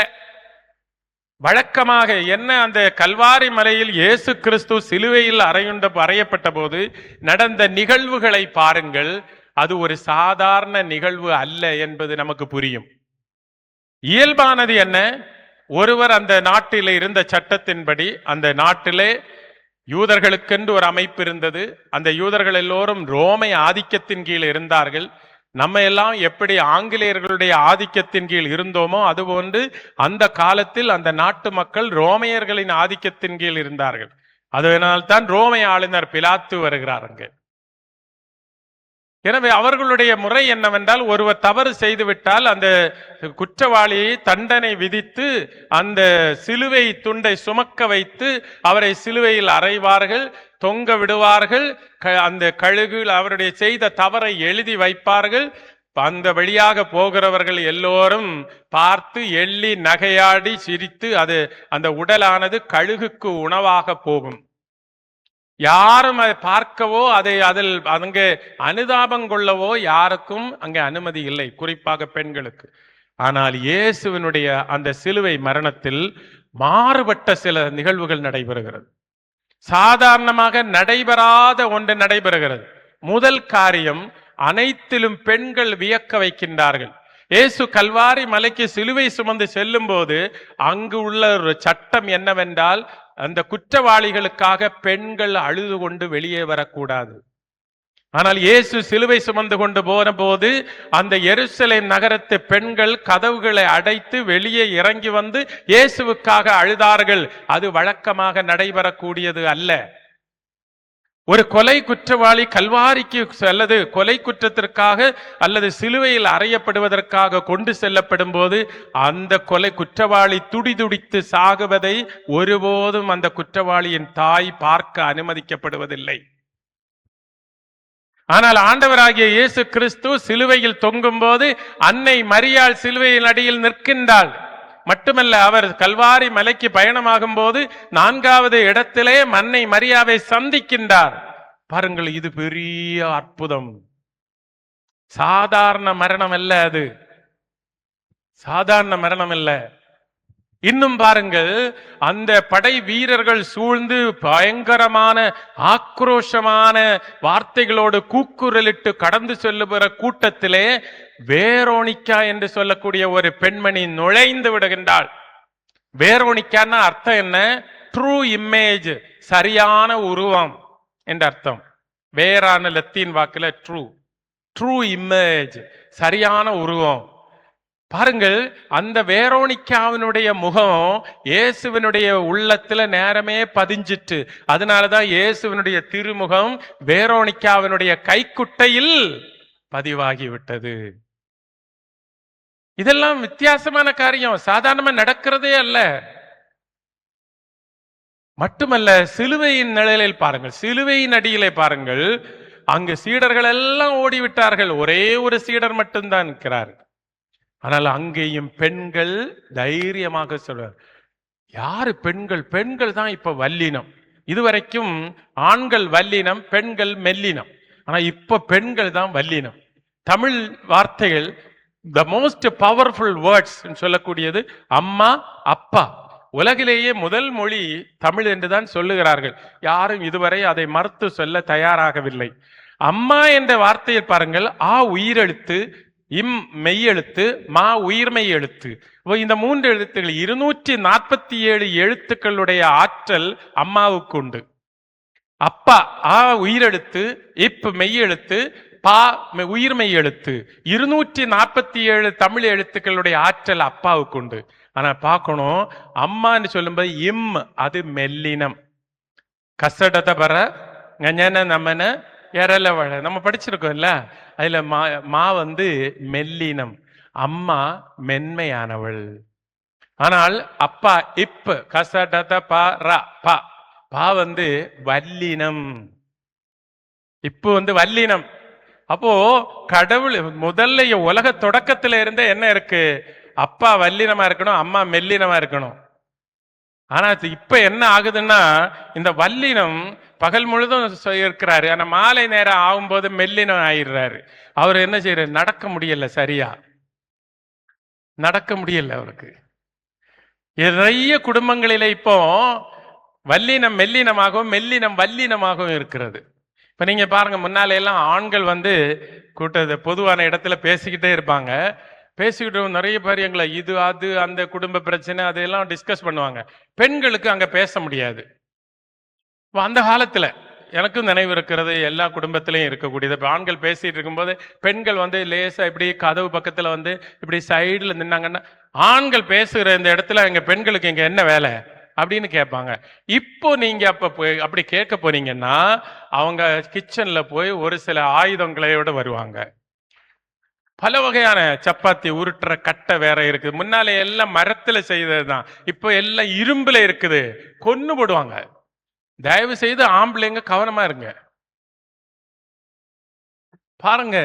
வழக்கமாக என்ன, அந்த கல்வாரி மலையில் இயேசு கிறிஸ்து சிலுவையில் அறையப்பட்ட போது நடந்த நிகழ்வுகளை பாருங்கள். அது ஒரு சாதாரண நிகழ்வு அல்ல என்பது நமக்கு புரியும். இயல்பானது என்ன? ஒருவர் அந்த நாட்டில் இருந்த சட்டத்தின்படி, அந்த நாட்டிலே யூதர்களுக்கென்று ஒரு அமைப்பு இருந்தது. அந்த யூதர்கள் எல்லோரும் ரோமை ஆதிக்கத்தின் கீழ் இருந்தார்கள். நம்ம எல்லாம் எப்படி ஆங்கிலேயர்களுடைய ஆதிக்கத்தின் கீழ் இருந்தோமோ அதுபோன்று அந்த காலத்தில் அந்த நாட்டு மக்கள் ரோமையர்களின் ஆதிக்கத்தின் கீழ் இருந்தார்கள். அதனால்தான் ரோமை ஆளுநர் பிலாத்து வருகிறார் அங்கு. எனவே அவர்களுடைய முறை என்னவென்றால், ஒருவர் தவறு செய்துவிட்டால் அந்த குற்றவாளியை தண்டனை விதித்து அந்த சிலுவை துண்டை சுமக்க வைத்து அவரை சிலுவையில் அறைவார்கள், தொங்க விடுவார்கள். அந்த கழுகில் அவருடைய செய்த தவறை எழுதி வைப்பார்கள். அந்த வழியாக போகிறவர்கள் எல்லோரும் பார்த்து எள்ளி நகையாடி சிரித்து அந்த உடலானது கழுகுக்கு உணவாக போகும். யாரும் அதை பார்க்கவோ அதில் அங்கே அனுதாபம் கொள்ளவோ யாருக்கும் அங்கே அனுமதி இல்லை, குறிப்பாக பெண்களுக்கு. ஆனால் இயேசுவினுடைய அந்த சிலுவை மரணத்தில் மாறுபட்ட சில நிகழ்வுகள் நடைபெறுகிறது. சாதாரணமாக நடைபெறாத ஒன்று நடைபெறுகிறது. முதல் காரியம், அனைத்திலும் பெண்கள் வியக்க வைக்கின்றார்கள். இயேசு கல்வாரி மலைக்கு சிலுவை சுமந்து செல்லும் போது அங்கு உள்ள ஒரு சட்டம் என்னவென்றால், அந்த குற்றவாளிகளுக்காக பெண்கள் அழுது கொண்டு வெளியே வரக்கூடாது. ஆனால் இயேசு சிலுவை சுமந்து கொண்டு போன போது அந்த எருசலேம் நகரத்து பெண்கள் கதவுகளை அடைத்து வெளியே இறங்கி வந்து இயேசுவுக்காக அழுதார்கள். அது வழக்கமாக நடைபெறக்கூடியது அல்ல. ஒரு கொலை குற்றவாளி கல்வாரிக்கு அல்லது கொலை குற்றத்திற்காக அல்லது சிலுவையில் அறையப்படுவதற்காக கொண்டு செல்லப்படும் போது அந்த கொலை குற்றவாளி துடிதுடித்து சாகுவதை ஒருபோதும் அந்த குற்றவாளியின் தாய் பார்க்க அனுமதிக்கப்படுவதில்லை. ஆனால் ஆண்டவராகிய இயேசு கிறிஸ்து சிலுவையில் தொங்கும் போது அன்னை மரியாள் சிலுவையின் அடியில் நிற்கின்றாள். மட்டுமல்ல, அவர் கல்வாரி மலைக்கு பயணமாகும் போது 4வது இடத்திலே அன்னை மரியாவை சந்திக்கின்றார். பாருங்கள், இது பெரிய அற்புதம். சாதாரண மரணம் அல்ல, அது சாதாரண மரணம் அல்ல. இன்னும் பாருங்கள், அந்த படை வீரர்கள் சூழ்ந்து பயங்கரமான ஆக்ரோஷமான வார்த்தைகளோடு கூக்குரலிட்டு கடந்து செல்லுகிற கூட்டத்திலே வேரோனிக்கா என்று சொல்லக்கூடிய ஒரு பெண்மணி நுழைந்து விடுகின்றாள். வேரோனிக்கான்னா அர்த்தம் என்ன? ட்ரூ இமேஜ், சரியான உருவம் என்ற அர்த்தம். வேறான லத்தீன் வாக்குல ட்ரூ இமேஜ், சரியான உருவம். பாருங்கள், அந்த வேரோனிக்காவினுடைய முகம் இயேசுவினுடைய உள்ளத்துல நேரமே பதிஞ்சிட்டு. அதனாலதான் இயேசுவினுடைய திருமுகம் வேரோனிக்காவினுடைய கைக்குட்டையில் பதிவாகிவிட்டது. இதெல்லாம் வித்தியாசமான காரியம், சாதாரணமா நடக்கிறதே அல்ல. மட்டுமல்ல, சிலுவையின் நிழலில் பாருங்கள், சிலுவையின் அடியிலே பாருங்கள், அங்கு சீடர்கள் எல்லாம் ஓடிவிட்டார்கள். ஒரே ஒரு சீடர் மட்டும்தான் இருக்கிறார். ஆனால் அங்கேயும் பெண்கள் தைரியமாக சொல்றார். யாரு பெண்கள்? பெண்கள் தான் இப்ப வல்லினம். இதுவரைக்கும் ஆண்கள் வல்லினம், பெண்கள் மெல்லினம். ஆனா இப்ப பெண்கள் தான் வல்லினம். தமிழ் வார்த்தைகள் த மோஸ்ட் பவர்ஃபுல் வேர்ட்ஸ் சொல்லக்கூடியது அம்மா, அப்பா. உலகிலேயே முதல் மொழி தமிழ் என்றுதான் சொல்லுகிறார்கள். யாரும் இதுவரை அதை மறுத்து சொல்ல தயாராகவில்லை. அம்மா என்ற வார்த்தையில் பாருங்கள், ஆ உயிரெழுத்து, இம் மெய்யெழுத்து, மா உயிர்மெய் எழுத்து. இந்த 3 எழுத்துக்கள் 247 எழுத்துக்களுடைய ஆற்றல் அம்மாவுக்கு உண்டு. அப்பா ஆ உயிரெழுத்து, இப் மெய்யெழுத்து, பா உயிர்மெய் எழுத்து. 247 தமிழ் எழுத்துக்களுடைய ஆற்றல் அப்பாவுக்கு உண்டு. ஆனா பார்க்கணும், அம்மான்னு சொல்லும்போது இம் அது மெல்லினம். கசடத பர கஞன நமன எரலவழ நம்ம படிச்சிருக்கோம்ல, அதுல மா வந்து மெல்லினம், அம்மா மென்மையானவள். ஆனால் அப்பா இப்ப கசடத பா வந்து வல்லினம். இப்போ வந்து வல்லினம். அப்போ கடவுள் முதல்ல உலக தொடக்கத்துல இருந்த என்ன இருக்கு? அப்பா வல்லினமா இருக்கணும், அம்மா மெல்லினமா இருக்கணும். ஆனா இப்ப என்ன ஆகுதுன்னா, இந்த வல்லினம் பகல் முழுதும் இருக்கிறாரு, ஆனா மாலை நேரம் ஆகும்போது மெல்லினம் ஆயிடுறாரு. அவர் என்ன செய்யறாரு? நடக்க முடியல சரியா. நடக்க முடியல அவருக்கு. நிறைய குடும்பங்களில இப்போ வல்லினம் மெல்லினமாகவும் மெல்லினம் வல்லினமாகவும் இருக்கிறது. இப்ப நீங்க பாருங்க, முன்னால எல்லாம் ஆண்கள் பொதுவான இடத்துல பேசிக்கிட்டே இருப்பாங்க. பேசிக்கிட்டு நிறைய காரியங்களை இது அது அந்த குடும்ப பிரச்சனை அதையெல்லாம் டிஸ்கஸ் பண்ணுவாங்க. பெண்களுக்கு அங்க பேச முடியாது. அந்த காலத்துல எனக்கும் நினைவு இருக்கிறது, எல்லா குடும்பத்திலையும் இருக்கக்கூடியது. இப்போ ஆண்கள் பேசிட்டு இருக்கும்போது பெண்கள் லேசா இப்படி கதவு பக்கத்துல இப்படி சைடுல நின்னாங்கன்னா, ஆண்கள் பேசுகிற இந்த இடத்துல எங்க பெண்களுக்கு இங்க என்ன வேலை அப்படின்னு கேட்பாங்க. இப்போ நீங்க அப்படி கேட்க போனீங்கன்னா, அவங்க கிச்சன்ல போய் ஒரு சில ஆயுதங்களையோட வருவாங்க. பல வகையான சப்பாத்தி உருட்டுற கட்டை வேற இருக்குது. முன்னாலே எல்லாம் மரத்துல செய்ததுதான், இப்போ எல்லாம் இரும்புல இருக்குது. கொன்னு போடுவாங்க. தயவு செய்து ஆம்பளைங்க கவனமா இருங்க. பாருங்க,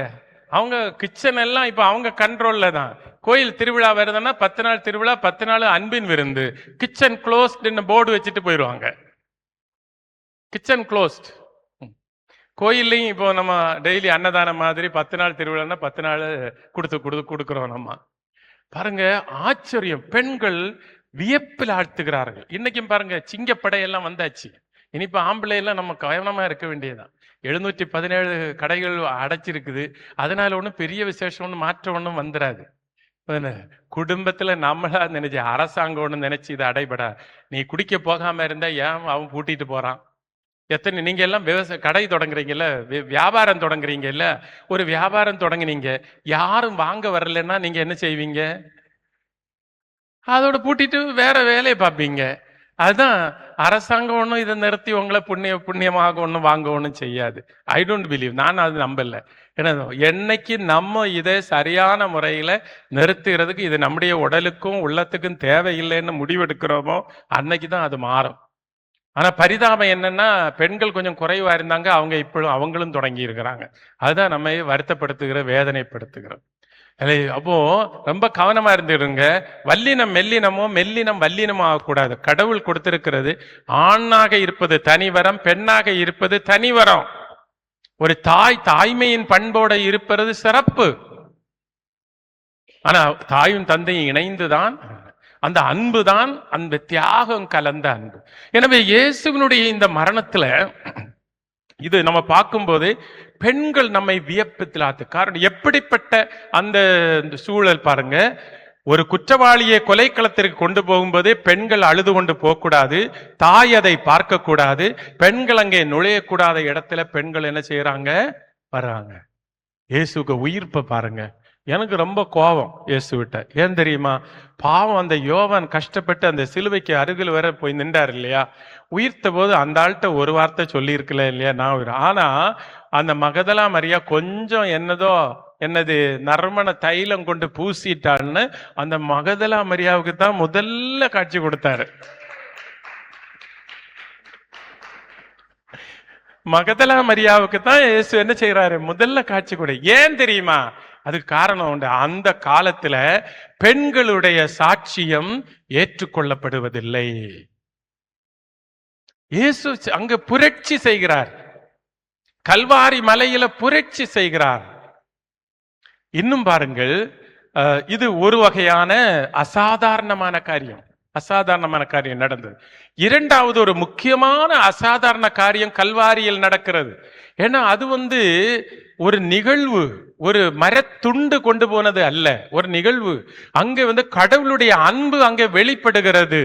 அவங்க கிச்சன் எல்லாம் இப்ப அவங்க கண்ட்ரோல்ல தான். கோயில் திருவிழா வருதுன்னா 10 நாள் திருவிழா, 10 நாள் அன்பின் விருந்து. கிச்சன் க்ளோஸ்ட்னு போர்டு வச்சுட்டு போயிடுவாங்க. Kitchen closed. கோயில்லையும் இப்போ நம்ம டெய்லி அன்னதானம் மாதிரி 10 நாள் திருவிழான்னா 10 நாள் கொடுக்குறோம் நம்ம. பாருங்க, ஆச்சரியம். பெண்கள் வியப்பில் ஆழ்த்துகிறார்கள். இன்னைக்கும் பாருங்க, சிங்கப்படையெல்லாம் வந்தாச்சு. இனிப்ப ஆம்பளையெல்லாம் நம்ம கவனமா இருக்க வேண்டியதுதான். 717 கடைகள் அடைச்சிருக்குது. அதனால ஒன்றும் பெரிய விசேஷம் ஒன்றும் மாற்றம் ஒன்றும் வந்துடாது. குடும்பத்துல நம்மளா நினைச்சு, அரசாங்கம் ஒன்று நினைச்சு இதை அடைபடா. நீ குடிக்க போகாம இருந்தா ஏன் அவன் பூட்டிட்டு போறான்? எத்தனை நீங்க எல்லாம் கடை தொடங்குறீங்கல்ல, வியாபாரம் தொடங்குறீங்கல்ல, ஒரு வியாபாரம் தொடங்குனீங்க, யாரும் வாங்க வரலன்னா நீங்க என்ன செய்வீங்க? அதோட பூட்டிட்டு வேற வேலையை பார்ப்பீங்க. அதுதான் அரசாங்கம் ஒன்றும் இதை நிறுத்தி உங்களை புண்ணியமாக ஒன்றும் வாங்க ஒன்றும் செய்யாது. I don't believe. நான் அது நம்பல. ஏன்னா என்னைக்கு நம்ம இதை சரியான முறையில் நிறுத்துகிறதுக்கு இது நம்முடைய உடலுக்கும் உள்ளத்துக்கும் தேவையில்லைன்னு முடிவெடுக்கிறோமோ அன்னைக்கு தான் அது மாறும். ஆனா பரிதாபம் என்னன்னா, பெண்கள் கொஞ்சம் குறைவா இருந்தாங்க, அவங்க இப்பொழுது அவங்களும் தொடங்கி இருக்கிறாங்க. அதுதான் நம்ம வருத்தப்படுத்துகிற, வேதனைப்படுத்துகிறோம். அப்போ ரொம்ப கவனமா இருந்துருங்க. வல்லினம் மெல்லினமோ மெல்லினம் வல்லினமோ ஆகக்கூடாது. கடவுள் கொடுத்திருக்கிறது ஆணாக இருப்பது தனிவரம், பெண்ணாக இருப்பது தனிவரம். ஒரு தாய்மையின் பண்போட இருப்பது சிறப்பு. ஆனா தாயும் தந்தையும் இணைந்துதான் அந்த அன்பு தான், அந்த தியாகம் கலந்த அன்பு. எனவே இயேசுவினுடைய இந்த மரணத்துல இது நம்ம பார்க்கும்போது பெண்கள் நம்மை வியப்பத்தில் ஆத்து. காரணம் எப்படிப்பட்ட அந்த சூழல் பாருங்க. ஒரு குற்றவாளியை கொலைக்களத்திற்கு கொண்டு போகும்போது பெண்கள் அழுது கொண்டு போகக்கூடாது, தாய் அதை பார்க்க கூடாது, பெண்கள் அங்கே நுழையக்கூடாத இடத்துல பெண்கள் என்ன செய்யறாங்க? வர்றாங்க. இயேசுக்கு உயிர்ப்பை பாருங்க. எனக்கு ரொம்ப கோபம் இயேசுவிட்ட. ஏன் தெரியுமா? பாவம், அந்த யோவான் கஷ்டப்பட்டு அந்த சிலுவைக்கு அருகில் வர போய் நின்றார் இல்லையா? உயிர்த்த போது அந்த ஆள்கிட்ட ஒரு வார்த்தை சொல்லி இருக்கல இல்லையா? நான் ஆனா அந்த மகதலா மரியா கொஞ்சம் என்னது நறுமண தைலம் கொண்டு பூசிட்டான்னு அந்த மகதலா மரியாவுக்கு தான் முதல்ல காட்சி கொடுத்தாரு. மகதலா மரியாவுக்கு தான் இயேசு என்ன செய்யறாரு? முதல்ல காட்சி கொடு. ஏன் தெரியுமா? அதுக்கு காரணம் உண்டு. அந்த காலத்துல பெண்களுடைய சாட்சியம் ஏற்றுக்கொள்ளப்படுவதில்லை. இயேசு அங்க புரட்சி செய்கிறார். கல்வாரி மலையில புரட்சி செய்கிறார். இன்னும் பாருங்கள், இது ஒரு வகையான அசாதாரணமான காரியம் நடந்தது. இரண்டாவது ஒரு முக்கியமான அசாதாரண காரியம் கல்வாரியில் நடக்கிறது. ஏன்னா அது ஒரு நிகழ்வு, ஒரு மரத்துண்டு கொண்டு போனது அல்ல, ஒரு நிகழ்வு. அங்கே கடவுளுடைய அன்பு அங்கே வெளிப்படுகிறது.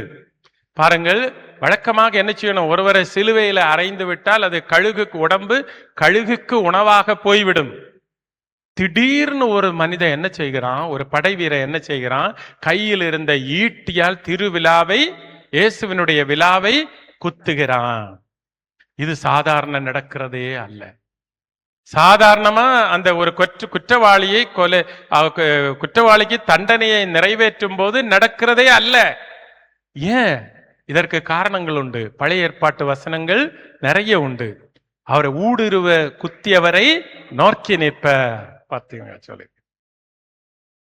பாருங்கள், வழக்கமாக என்ன செய்யணும்? ஒருவரை சிலுவையில அறைந்து விட்டால் அது கழுகுக்கு உடம்பு, கழுகுக்கு உணவாக போய்விடும். திடீர்னு ஒரு மனிதன் என்ன செய்கிறான்? ஒரு படை வீரன் என்ன செய்கிறான்? கையில் இருந்த ஈட்டியால் திருவிழாவை, இயேசுவினுடைய விழாவை குத்துகிறான். இது சாதாரண நடக்கிறதே அல்ல. சாதாரணமா அந்த ஒரு குற்றவாளிக்கு தண்டனையை நிறைவேற்றும் போது நடக்கிறதே அல்ல. ஏன்? இதற்கு காரணங்கள் உண்டு. பழைய ஏற்பாட்டு வசனங்கள் நிறைய உண்டு. அவரை ஊடுருவ குத்தியவரை நோக்கி நிற்ப பார்த்தீங்க சொல்லி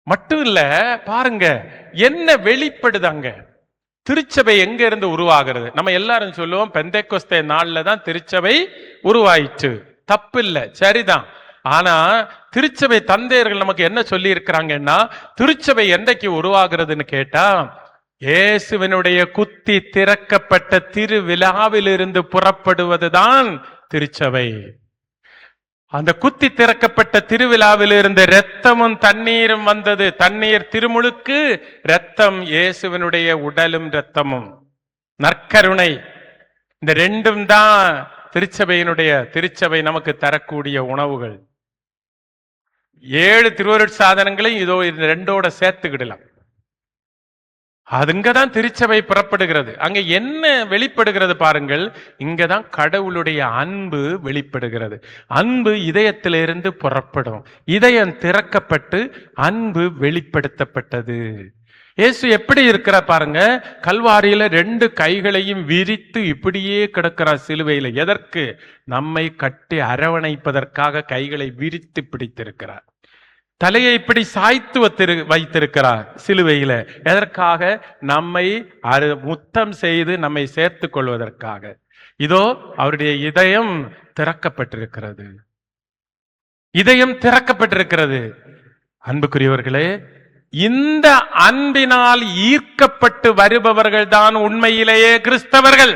மட்டும் இல்ல. பாருங்க என்ன வெளிப்படுதாங்க. திருச்சபை எங்க இருந்து உருவாகிறது? நம்ம எல்லாரும் சொல்லுவோம் பெந்தேக்கோஸ்தே நாள்ல தான் திருச்சபை உருவாயிற்று. தப்பு இல்லை, சரிதான். ஆனா திருச்சபை தந்தையர்கள் நமக்கு என்ன சொல்லி இருக்கிறாங்கன்னா, திருச்சபை என்றைக்கு உருவாகிறதுன்னு கேட்டா, இயேசுவினுடைய குத்தி திறக்கப்பட்ட திருவிழாவிலிருந்து புறப்படுவதுதான் திருச்சபை. அந்த குத்தி திறக்கப்பட்ட திருவிழாவில் இருந்த இரத்தமும் தண்ணீரும் வந்தது. தண்ணீர் திருமுழுக்கு, இரத்தம் இயேசுவினுடைய உடலும் இரத்தமும், நற்கருணை. இந்த ரெண்டும் தான் திருச்சபை நமக்கு தரக்கூடிய உணவுகள். 7 திருவருட் சாதனங்களையும் இதோ இந்த ரெண்டோட சேர்த்துக்கிடலாம். அதுங்கதான் திருச்சபை புறப்படுகிறது. அங்க என்ன வெளிப்படுகிறது பாருங்கள். இங்கதான் கடவுளுடைய அன்பு வெளிப்படுகிறது. அன்பு இதயத்திலிருந்து புறப்படும். இதயம் திறக்கப்பட்டு அன்பு வெளிப்படுத்தப்பட்டது. இயேசு எப்படி இருக்கிறார் பாருங்க. கல்வாரியில 2 கைகளையும் விரித்து இப்படியே கிடக்கிறார் சிலுவையில. எதற்கு? நம்மை கட்டி அரவணைப்பதற்காக கைகளை விரித்து பிடித்திருக்கிறார். தலையை இப்படி சாய்த்து வைத்திருக்கிறார் சிலுவையில. எதற்காக? நம்மை முத்தம் செய்து நம்மை சேர்த்து கொள்வதற்காக. இதோ அவருடைய இதயம் திறக்கப்பட்டிருக்கிறது. இதயம் திறக்கப்பட்டிருக்கிறது. அன்புக்குரியவர்களே, இந்த அன்பினால் ஈர்க்கப்பட்டு வருபவர்கள் தான் உண்மையிலேயே கிறிஸ்தவர்கள்.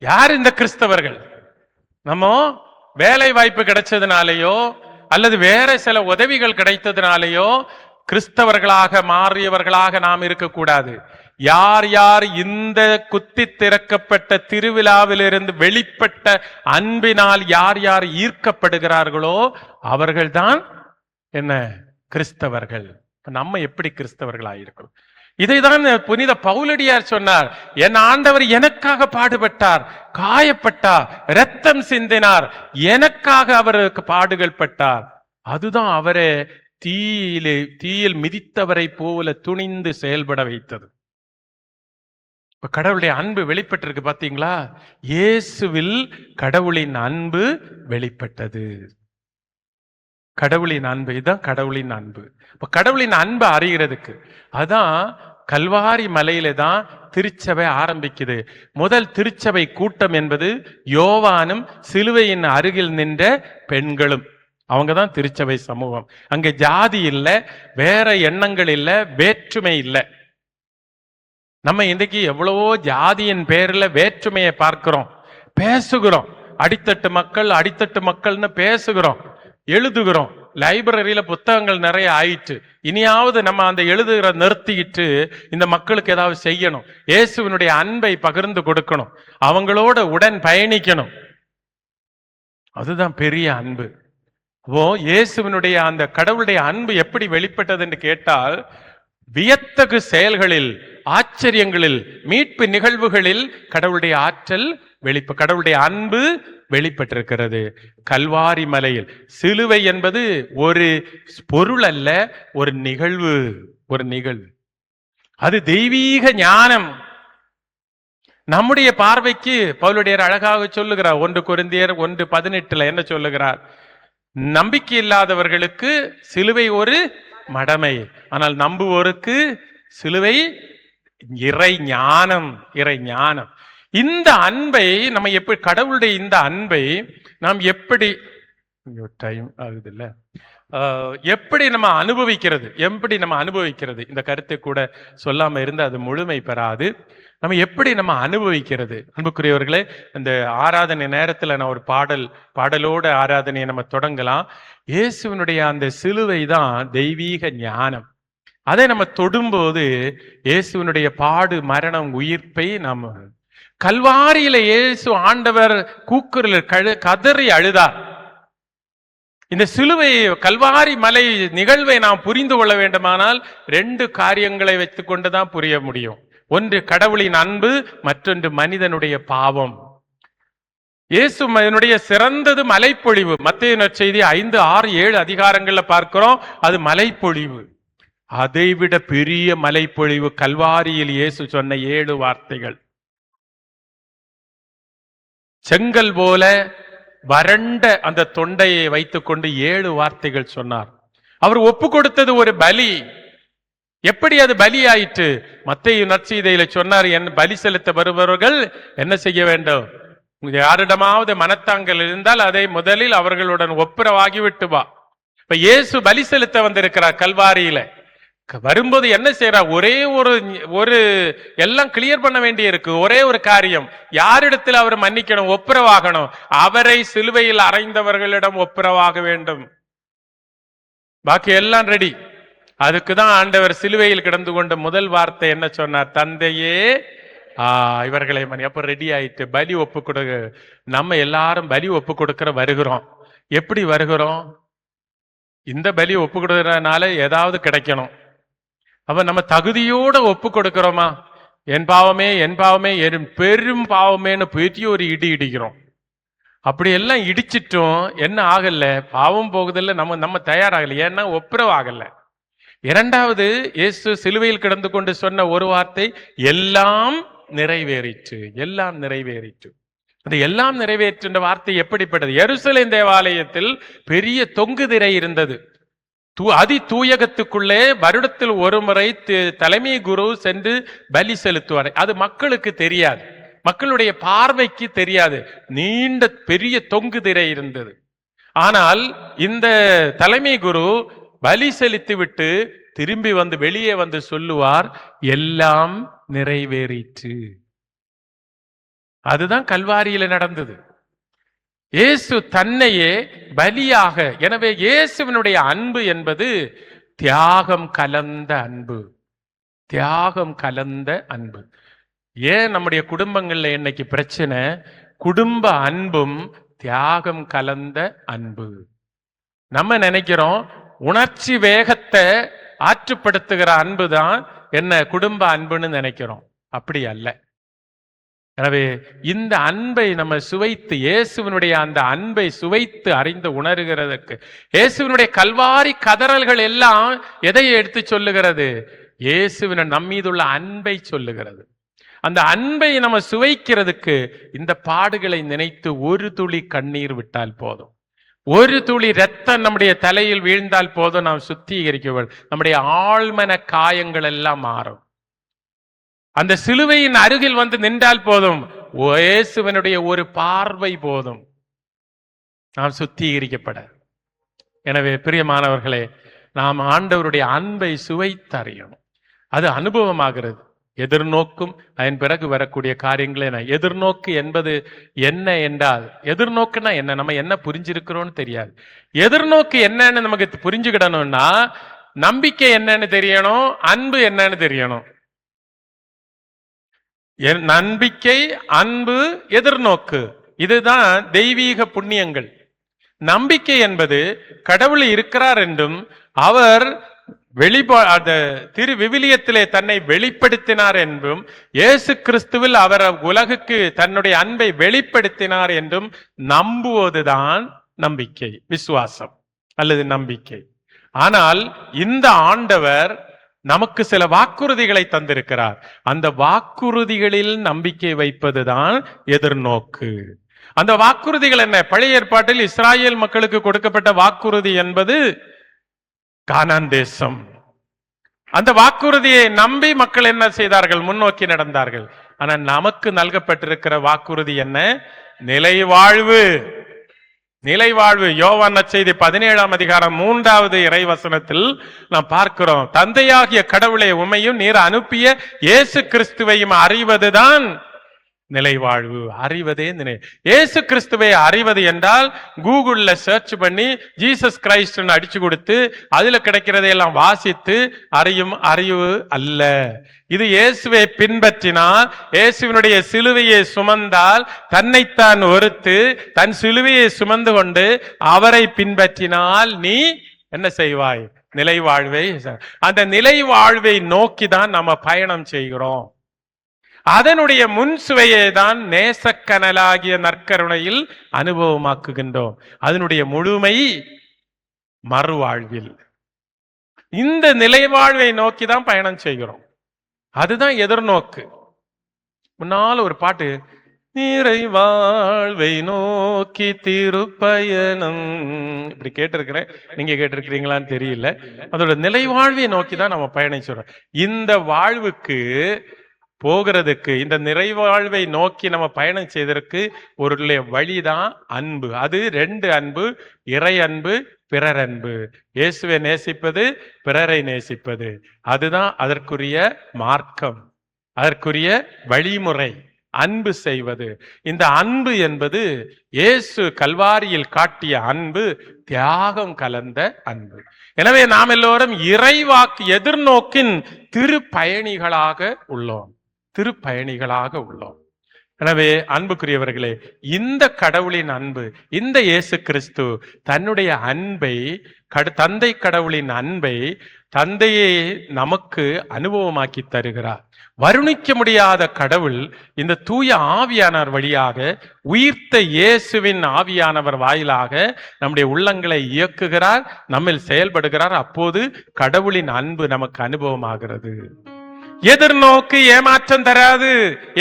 யார் இந்த கிறிஸ்தவர்கள்? நம்ம வேலை வாய்ப்பு கிடைச்சதுனாலேயோ அல்லது வேற சில உதவிகள் கிடைத்ததுனாலேயோ கிறிஸ்தவர்களாக மாறியவர்களாக நாம் இருக்கக்கூடாது. யார் யார் இந்த குத்தி திறக்கப்பட்ட திருவிழாவிலிருந்து வெளிப்பட்ட அன்பினால் யார் யார் ஈர்க்கப்படுகிறார்களோ அவர்கள்தான் என்ன? கிறிஸ்தவர்கள். நம்ம எப்படி கிறிஸ்தவர்களாயிருக்கிறோம்? இதைதான் புனித பவுலடியார் சொன்னார். என் ஆண்டவர் எனக்காக பாடுபட்டார், காயப்பட்டார், இரத்தம் சிந்தினார், எனக்காக அவருக்கு பாடுகள் பட்டார். அதுதான் அவரை தீயில் மிதித்தவரை போல துணிந்து செயல்பட வைத்தது. கடவுளுடைய அன்பு வெளிப்பட்டிருக்கு பாத்தீங்களா? இயேசுவில் கடவுளின் அன்பு வெளிப்பட்டது. கடவுளின் அன்பு, இதுதான் கடவுளின் அன்பு. இப்ப கடவுளின் அன்பு அறிகிறதுக்கு அதான் கல்வாரி மலையில தான் திருச்சபை ஆரம்பிக்குது. முதல் திருச்சபை கூட்டம் என்பது யோவானும் சிலுவையின் அருகில் நின்ற பெண்களும். அவங்கதான் திருச்சபை சமூகம். அங்க ஜாதி இல்லை, வேற எண்ணங்கள் இல்லை, வேற்றுமை இல்லை. நம்ம இன்றைக்கு எவ்வளவோ ஜாதியின் பேர்ல வேற்றுமையை பார்க்கிறோம், பேசுகிறோம். அடித்தட்டு மக்கள்னு பேசுகிறோம், எழுதுகிறோம். லைப்ரரியில புத்தகங்கள் நிறைய ஆயிற்று. இனியாவது நம்ம அந்த எழுதுகிற நிறுத்திக்கிட்டு இந்த மக்களுக்கு ஏதாவது செய்யணும். இயேசுவினுடைய அன்பை பகிர்ந்து கொடுக்கணும், அவங்களோட உடன் பயணிக்கணும். அதுதான் பெரிய அன்பு. இயேசுவினுடைய அந்த கடவுளுடைய அன்பு எப்படி வெளிப்பட்டது என்று கேட்டால், வியத்தகு செயல்களில், ஆச்சரியங்களில், மீட்பு நிகழ்வுகளில் கடவுளுடைய ஆற்றல் கடவுளுடைய அன்பு வெளிப்பட்டிருக்கிறது. கல்வாரி மலையில் சிலுவை என்பது ஒரு பொருள் அல்ல, ஒரு நிகழ்வு. அது தெய்வீக ஞானம். நம்முடைய பார்வைக்கு பவுலடியார் அழகாக சொல்லுகிறார். 1 கொரிந்தியர் 1:18 என்ன சொல்லுகிறார்? நம்பிக்கை இல்லாதவர்களுக்கு சிலுவை ஒரு மடமை, ஆனால் நம்புவோருக்கு சிலுவை இறை ஞானம். இந்த அன்பை நம்ம எப்படி, கடவுளுடைய இந்த அன்பை நாம் எப்படி, டைம் ஆகுது இல்ல, எப்படி நம்ம அனுபவிக்கிறது? இந்த கருத்தை கூட சொல்லாம இருந்து அது முழுமை பெறாது. நம்ம எப்படி அனுபவிக்கிறது? அன்புக்குரியவர்களே, இந்த ஆராதனை நேரத்துல நான் ஒரு பாடலோட ஆராதனையை நம்ம தொடங்கலாம். இயேசுவினுடைய அந்த சிலுவை தான் தெய்வீக ஞானம். அதை நம்ம தொடும்போது இயேசுவினுடைய பாடு, மரணம், உயிர்ப்பை நாம் கல்வாரியில இயேசு ஆண்டவர் கூக்குரல் கதறி அழுதார். இந்த சிலுவை கல்வாரி மலை நிகழ்வை நாம் புரிந்து கொள்ள வேண்டுமானால் 2 காரியங்களை வைத்துக் கொண்டுதான் புரிய முடியும். ஒன்று கடவுளின் அன்பு, மற்றொன்று மனிதனுடைய பாவம். இயேசுனுடைய சிறந்தது மலைப்பொழிவு. மத்தேயு நற்செய்தி 5, 6, 7 அதிகாரங்கள்ல பார்க்கிறோம். அது மலைப்பொழிவு. அதைவிட பெரிய மலைப்பொழிவு கல்வாரியில் இயேசு சொன்ன 7 வார்த்தைகள். செங்கல் போல வறண்ட அந்த தொண்டையை வைத்துக் கொண்டு 7 வார்த்தைகள் சொன்னார். அவர் ஒப்பு கொடுத்தது ஒரு பலி. எப்படி அது பலி ஆயிற்று? மத்தேயு நற்செய்தியில சொன்னார், என் பலி செலுத்த வருபவர்கள் என்ன செய்ய வேண்டும்? யாரிடமாவது மனத்தாங்கல் இருந்தால் அதை முதலில் அவர்களுடன் ஒப்புரவாகி விட்டு வா. இப்ப இயேசு பலி செலுத்த வந்திருக்கிறார் கல்வாரியில. வரும்போது என்ன செய்யறார்? ஒரு எல்லாம் கிளியர் பண்ண வேண்டிய இருக்கு. ஒரே ஒரு காரியம், யாரிடத்தில் அவர் மன்னிக்கணும், ஒப்புரவாகணும். அவரை சிலுவையில் அறைந்தவர்களிடம் ஒப்புரவாக வேண்டும். பாக்கி எல்லாம் ரெடி. அதுக்குதான் ஆண்டவர் சிலுவையில் கிடந்து கொண்ட முதல் வார்த்தை என்ன சொன்னார்? தந்தையே இவர்களை மணி. அப்ப ரெடி ஆயிட்டு பலி ஒப்பு கொடுக்க. நம்ம எல்லாரும் பலி ஒப்பு கொடுக்கிற வருகிறோம். எப்படி வருகிறோம்? இந்த பலி ஒப்பு கொடுக்கறதுனால ஏதாவது கிடைக்கணும். அப்ப நம்ம தகுதியோட ஒப்பு கொடுக்கிறோமா? என் பாவமே என் பாவமே என் பெரும் பாவமேன்னு பெரிய ஒரு இடி இடிக்கிறோம். அப்படி எல்லாம் இடிச்சிட்டும் என்ன ஆகல? பாவம் போகுதில்ல, நம்ம தயாராகல. ஏன்னா ஒப்புரவாகல. இரண்டாவது, இயேசு சிலுவையில் கிடந்து கொண்டு சொன்ன ஒரு வார்த்தை, எல்லாம் நிறைவேறிற்று. எல்லாம் நிறைவேறிற்று. அந்த எல்லாம் நிறைவேற்றுன்ற வார்த்தை எப்படிப்பட்டது? எருசலேம் தேவாலயத்தில் பெரிய தொங்கு திரை இருந்தது. அதி தூயகத்துக்குள்ளே வருடத்தில் ஒரு முறை தலைமை குரு சென்று பலி செலுத்துவார். அது மக்களுக்கு தெரியாது, மக்களுடைய பார்வைக்கு தெரியாது. நீண்ட பெரிய தொங்கு திரை இருந்தது. ஆனால் இந்த தலைமை குரு பலி செலுத்தி விட்டு திரும்பி வந்து வெளியே வந்து சொல்லுவார், எல்லாம் நிறைவேறிற்று. அதுதான் கல்வாரியில நடந்தது. இயேசு தன்னையே பலியாக. எனவே இயேசுவினுடைய அன்பு என்பது தியாகம் கலந்த அன்பு. தியாகம் கலந்த அன்பு. ஏன் நம்முடைய குடும்பங்கள்ல இன்னைக்கு பிரச்சனை? குடும்ப அன்பும் தியாகம் கலந்த அன்பு. நம்ம நினைக்கிறோம் உணர்ச்சி வேகத்தை ஆற்றுப்படுத்துகிற அன்பு தான் என்ன குடும்ப அன்புன்னு நினைக்கிறோம். அப்படி அல்ல. எனவே இந்த அன்பை நம்ம சுவைத்து, இயேசுவினுடைய அந்த அன்பை சுவைத்து அறிந்து உணர்கிறதுக்கு இயேசுவினுடைய கல்வாரி கதறல்கள் எல்லாம் எதை எடுத்து சொல்லுகிறது? இயேசுவின் நம்மீதுள்ள அன்பை சொல்லுகிறது. அந்த அன்பை நம்ம சுவைக்கிறதுக்கு இந்த பாடுகளை நினைத்து ஒரு துளி கண்ணீர் விட்டால் போதும், ஒரு துளி ரத்தம் நம்முடைய தலையில் வீழ்ந்தால் போதும், நாம் சுத்திகரிக்க, நம்முடைய ஆழ்மன காயங்கள் எல்லாம் மாறும். அந்த சிலுவையின் அருகில் வந்து நின்றால் போதும், இயேசுவினுடைய ஒரு பார்வை போதும், நாம் சுத்திகரிக்கப்பட. எனவே பிரியமானவர்களே, நாம் ஆண்டவருடைய அன்பை சுவைத்தறியணும். அது அனுபவமாகிறது. எதிர்நோக்கும் அதன் பிறகு வரக்கூடிய காரியங்களே. எதிர்நோக்கு என்பது என்ன என்றால், எதிர்நோக்குன்னா என்ன? நம்ம என்ன புரிஞ்சிருக்கிறோம்னு தெரியாது. எதிர்நோக்கு என்னன்னு நமக்கு புரிஞ்சுக்கிடணும்னா நம்பிக்கை என்னன்னு தெரியணும், அன்பு என்னன்னு தெரியணும். நம்பிக்கை, அன்பு, எதிர்நோக்கு, இதுதான் தெய்வீக புண்ணியங்கள். நம்பிக்கை என்பது கடவுள் இருக்கிறார் என்றும் அவர் திரு விவிலியத்திலே தன்னை வெளிப்படுத்தினார் என்றும், இயேசு கிறிஸ்துவில் அவர் உலகுக்கு தன்னுடைய அன்பை வெளிப்படுத்தினார் என்றும் நம்புவதுதான் நம்பிக்கை, விசுவாசம் அல்லது நம்பிக்கை. ஆனால் இந்த ஆண்டவர் நமக்கு சில வாக்குறுதிகளை தந்திருக்கிறார். அந்த வாக்குறுதிகளில் நம்பிக்கை வைப்பதுதான் எதிர்நோக்கு. அந்த வாக்குறுதிகள் என்ன? பழைய ஏற்பாட்டில் இஸ்ராயேல் மக்களுக்கு கொடுக்கப்பட்ட வாக்குறுதி என்பது கானான் தேசம். அந்த வாக்குறுதியை நம்பி மக்கள் என்ன செய்தார்கள்? முன்னோக்கி நடந்தார்கள். ஆனால் நமக்கு நல்கப்பட்டிருக்கிற வாக்குறுதி என்ன? நிலைவாழ்வு. நிலைவாழ்வு. யோவான் நற்செய்தி 17ஆம் அதிகாரம் 3வது இறைவசனத்தில் நாம் பார்க்கிறோம், தந்தையாகிய கடவுளை உம்மையும் நீர் அனுப்பிய இயேசு கிறிஸ்துவையும் அறிவதுதான் நிலைவாழ்வு. அறிவதே இயேசு கிறிஸ்துவை அறிவது என்றால் கூகுள்ல சர்ச் பண்ணி ஜீசஸ் கிரைஸ்ட் அடிச்சு கொடுத்து அதுல கிடைக்கிறதையெல்லாம் வாசித்து அறியும் அறிவு அல்ல. இது இயேசுவை பின்பற்றினால், இயேசுவினுடைய சிலுவையை சுமந்தால், தன்னைத்தான் ஒருத்து தன் சிலுவையை சுமந்து கொண்டு அவரை பின்பற்றினால் நீ என்ன செய்வாய்? நிலைவாழ்வை. அந்த நிலைவாழ்வை நோக்கிதான் நம்ம பயணம் செய்கிறோம். அதனுடைய முன் சுவையை தான் நேசக்கனலாகிய நற்கருணையில் அனுபவமாக்குகின்றோம். அதனுடைய முழுமை மறுவாழ்வில். இந்த நிலைவாழ்வை நோக்கி தான் பயணம் செய்கிறோம். அதுதான் எதிர்நோக்கு. முன்னால் ஒரு பாட்டு, நிறைவாழ்வை நோக்கி திருப்பயணம், இப்படி கேட்டிருக்கிறேன். நீங்க கேட்டிருக்கிறீங்களான்னு தெரியல. அதோட நிலைவாழ்வை நோக்கி தான் நம்ம பயணிச்சுறோம். இந்த வாழ்வுக்கு போகிறதுக்கு, இந்த நிறைவாழ்வை நோக்கி நம்ம பயணம் செய்ததற்கு ஒரு வழிதான் அன்பு. அது 2 அன்பு, இறை அன்பு, பிறர் அன்பு. இயேசுவை நேசிப்பது, பிறரை நேசிப்பது. அதுதான் அதற்குரிய மார்க்கம், அதற்குரிய வழிமுறை, அன்பு செய்வது. இந்த அன்பு என்பது இயேசு கல்வாரியில் காட்டிய அன்பு, தியாகம் கலந்த அன்பு. எனவே நாம் எல்லோரும் இறைவாக்கு எதிர்நோக்கின் திருப்பயணிகளாக உள்ளோம், திருப்பயணிகளாக உள்ளோம். எனவே அன்புக்குரியவர்களே, இந்த கடவுளின் அன்பு, இந்த இயேசு கிறிஸ்து தன்னுடைய அன்பை, தந்தை கடவுளின் அன்பை தந்தையை நமக்கு அனுபவமாக்கி தருகிறார். வருணிக்க முடியாத கடவுள் இந்த தூய ஆவியானவர் வழியாக, உயிர்த்த இயேசுவின் ஆவியானவர் வாயிலாக நம்முடைய உள்ளங்களை இயக்குகிறார், நம்மில் செயல்படுகிறார். அப்போது கடவுளின் அன்பு நமக்கு அனுபவமாகிறது. எதிர்நோக்கு ஏமாற்றம் தராது.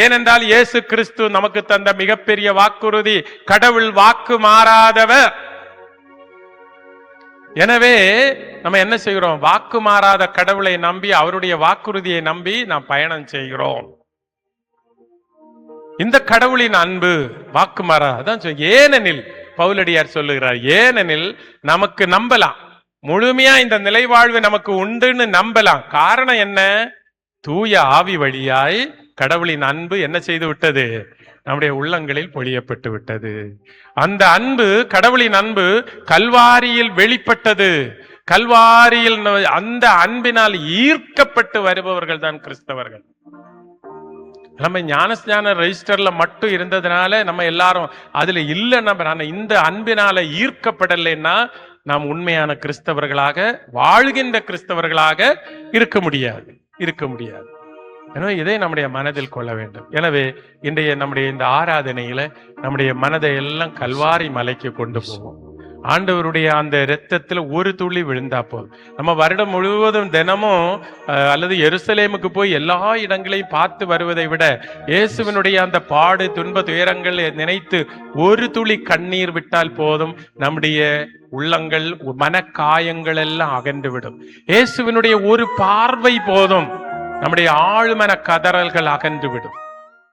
ஏனென்றால் இயேசு கிறிஸ்து நமக்கு தந்த மிகப்பெரிய வாக்குறுதி, கடவுள் வாக்கு மாறாதவர். எனவே நம்ம என்ன செய்கிறோம்? வாக்கு மாறாத கடவுளை நம்பி, அவருடைய வாக்குறுதியை நம்பி நாம் பயணம் செய்கிறோம். இந்த கடவுளின் அன்பு வாக்கு மாறாதான். ஏனெனில் பவுலடியார் சொல்லுகிறார், ஏனெனில் நமக்கு நம்பலாம், முழுமையா இந்த நிலைவாழ்வு நமக்கு உண்டுன்னு நம்பலாம். காரணம் என்ன? தூய ஆவி வழியாய் கடவுளின் அன்பு என்ன செய்து விட்டது? நம்முடைய உள்ளங்களில் பொழியப்பட்டு விட்டது. அந்த அன்பு, கடவுளின் அன்பு கல்வாரியில் வெளிப்பட்டது. கல்வாரியில் அந்த அன்பினால் ஈர்க்கப்பட்டு வருபவர்கள் தான் கிறிஸ்தவர்கள். நம்ம ஞானஸ்நான ரெஜிஸ்டர்ல மட்டும் இருந்ததுனால நம்ம எல்லாரும் அதுல இல்ல, நம்ம இந்த அன்பினால ஈர்க்கப்படலைன்னா நாம் உண்மையான கிறிஸ்தவர்களாக, வாழ்கின்ற கிறிஸ்தவர்களாக இருக்க முடியாது. எனவே இதை நம்முடைய மனதில் கொள்ள வேண்டும். எனவே இன்றைய நம்முடைய இந்த ஆராதனையில நம்முடைய மனதை எல்லாம் கல்வாரி மலைக்கு கொண்டு போவோம். ஆண்டவருடைய அந்த இரத்தத்தில் ஒரு துளி விழுந்தா போதும். நம்ம வருடம் முழுவதும் தினமும் அல்லது எருசலேமுக்கு போய் எல்லா இடங்களையும் பார்த்து வருவதை விட, இயேசுவினுடைய அந்த பாடு, துன்ப, துயரங்கள் நினைத்து ஒரு துளி கண்ணீர் விட்டால் போதும், நம்முடைய உள்ளங்கள், மனக்காயங்கள் எல்லாம் அகன்றுவிடும். இயேசுவினுடைய ஒரு பார்வை போதும், நம்முடைய ஆழ்மன கதறல்கள் அகன்றுவிடும்.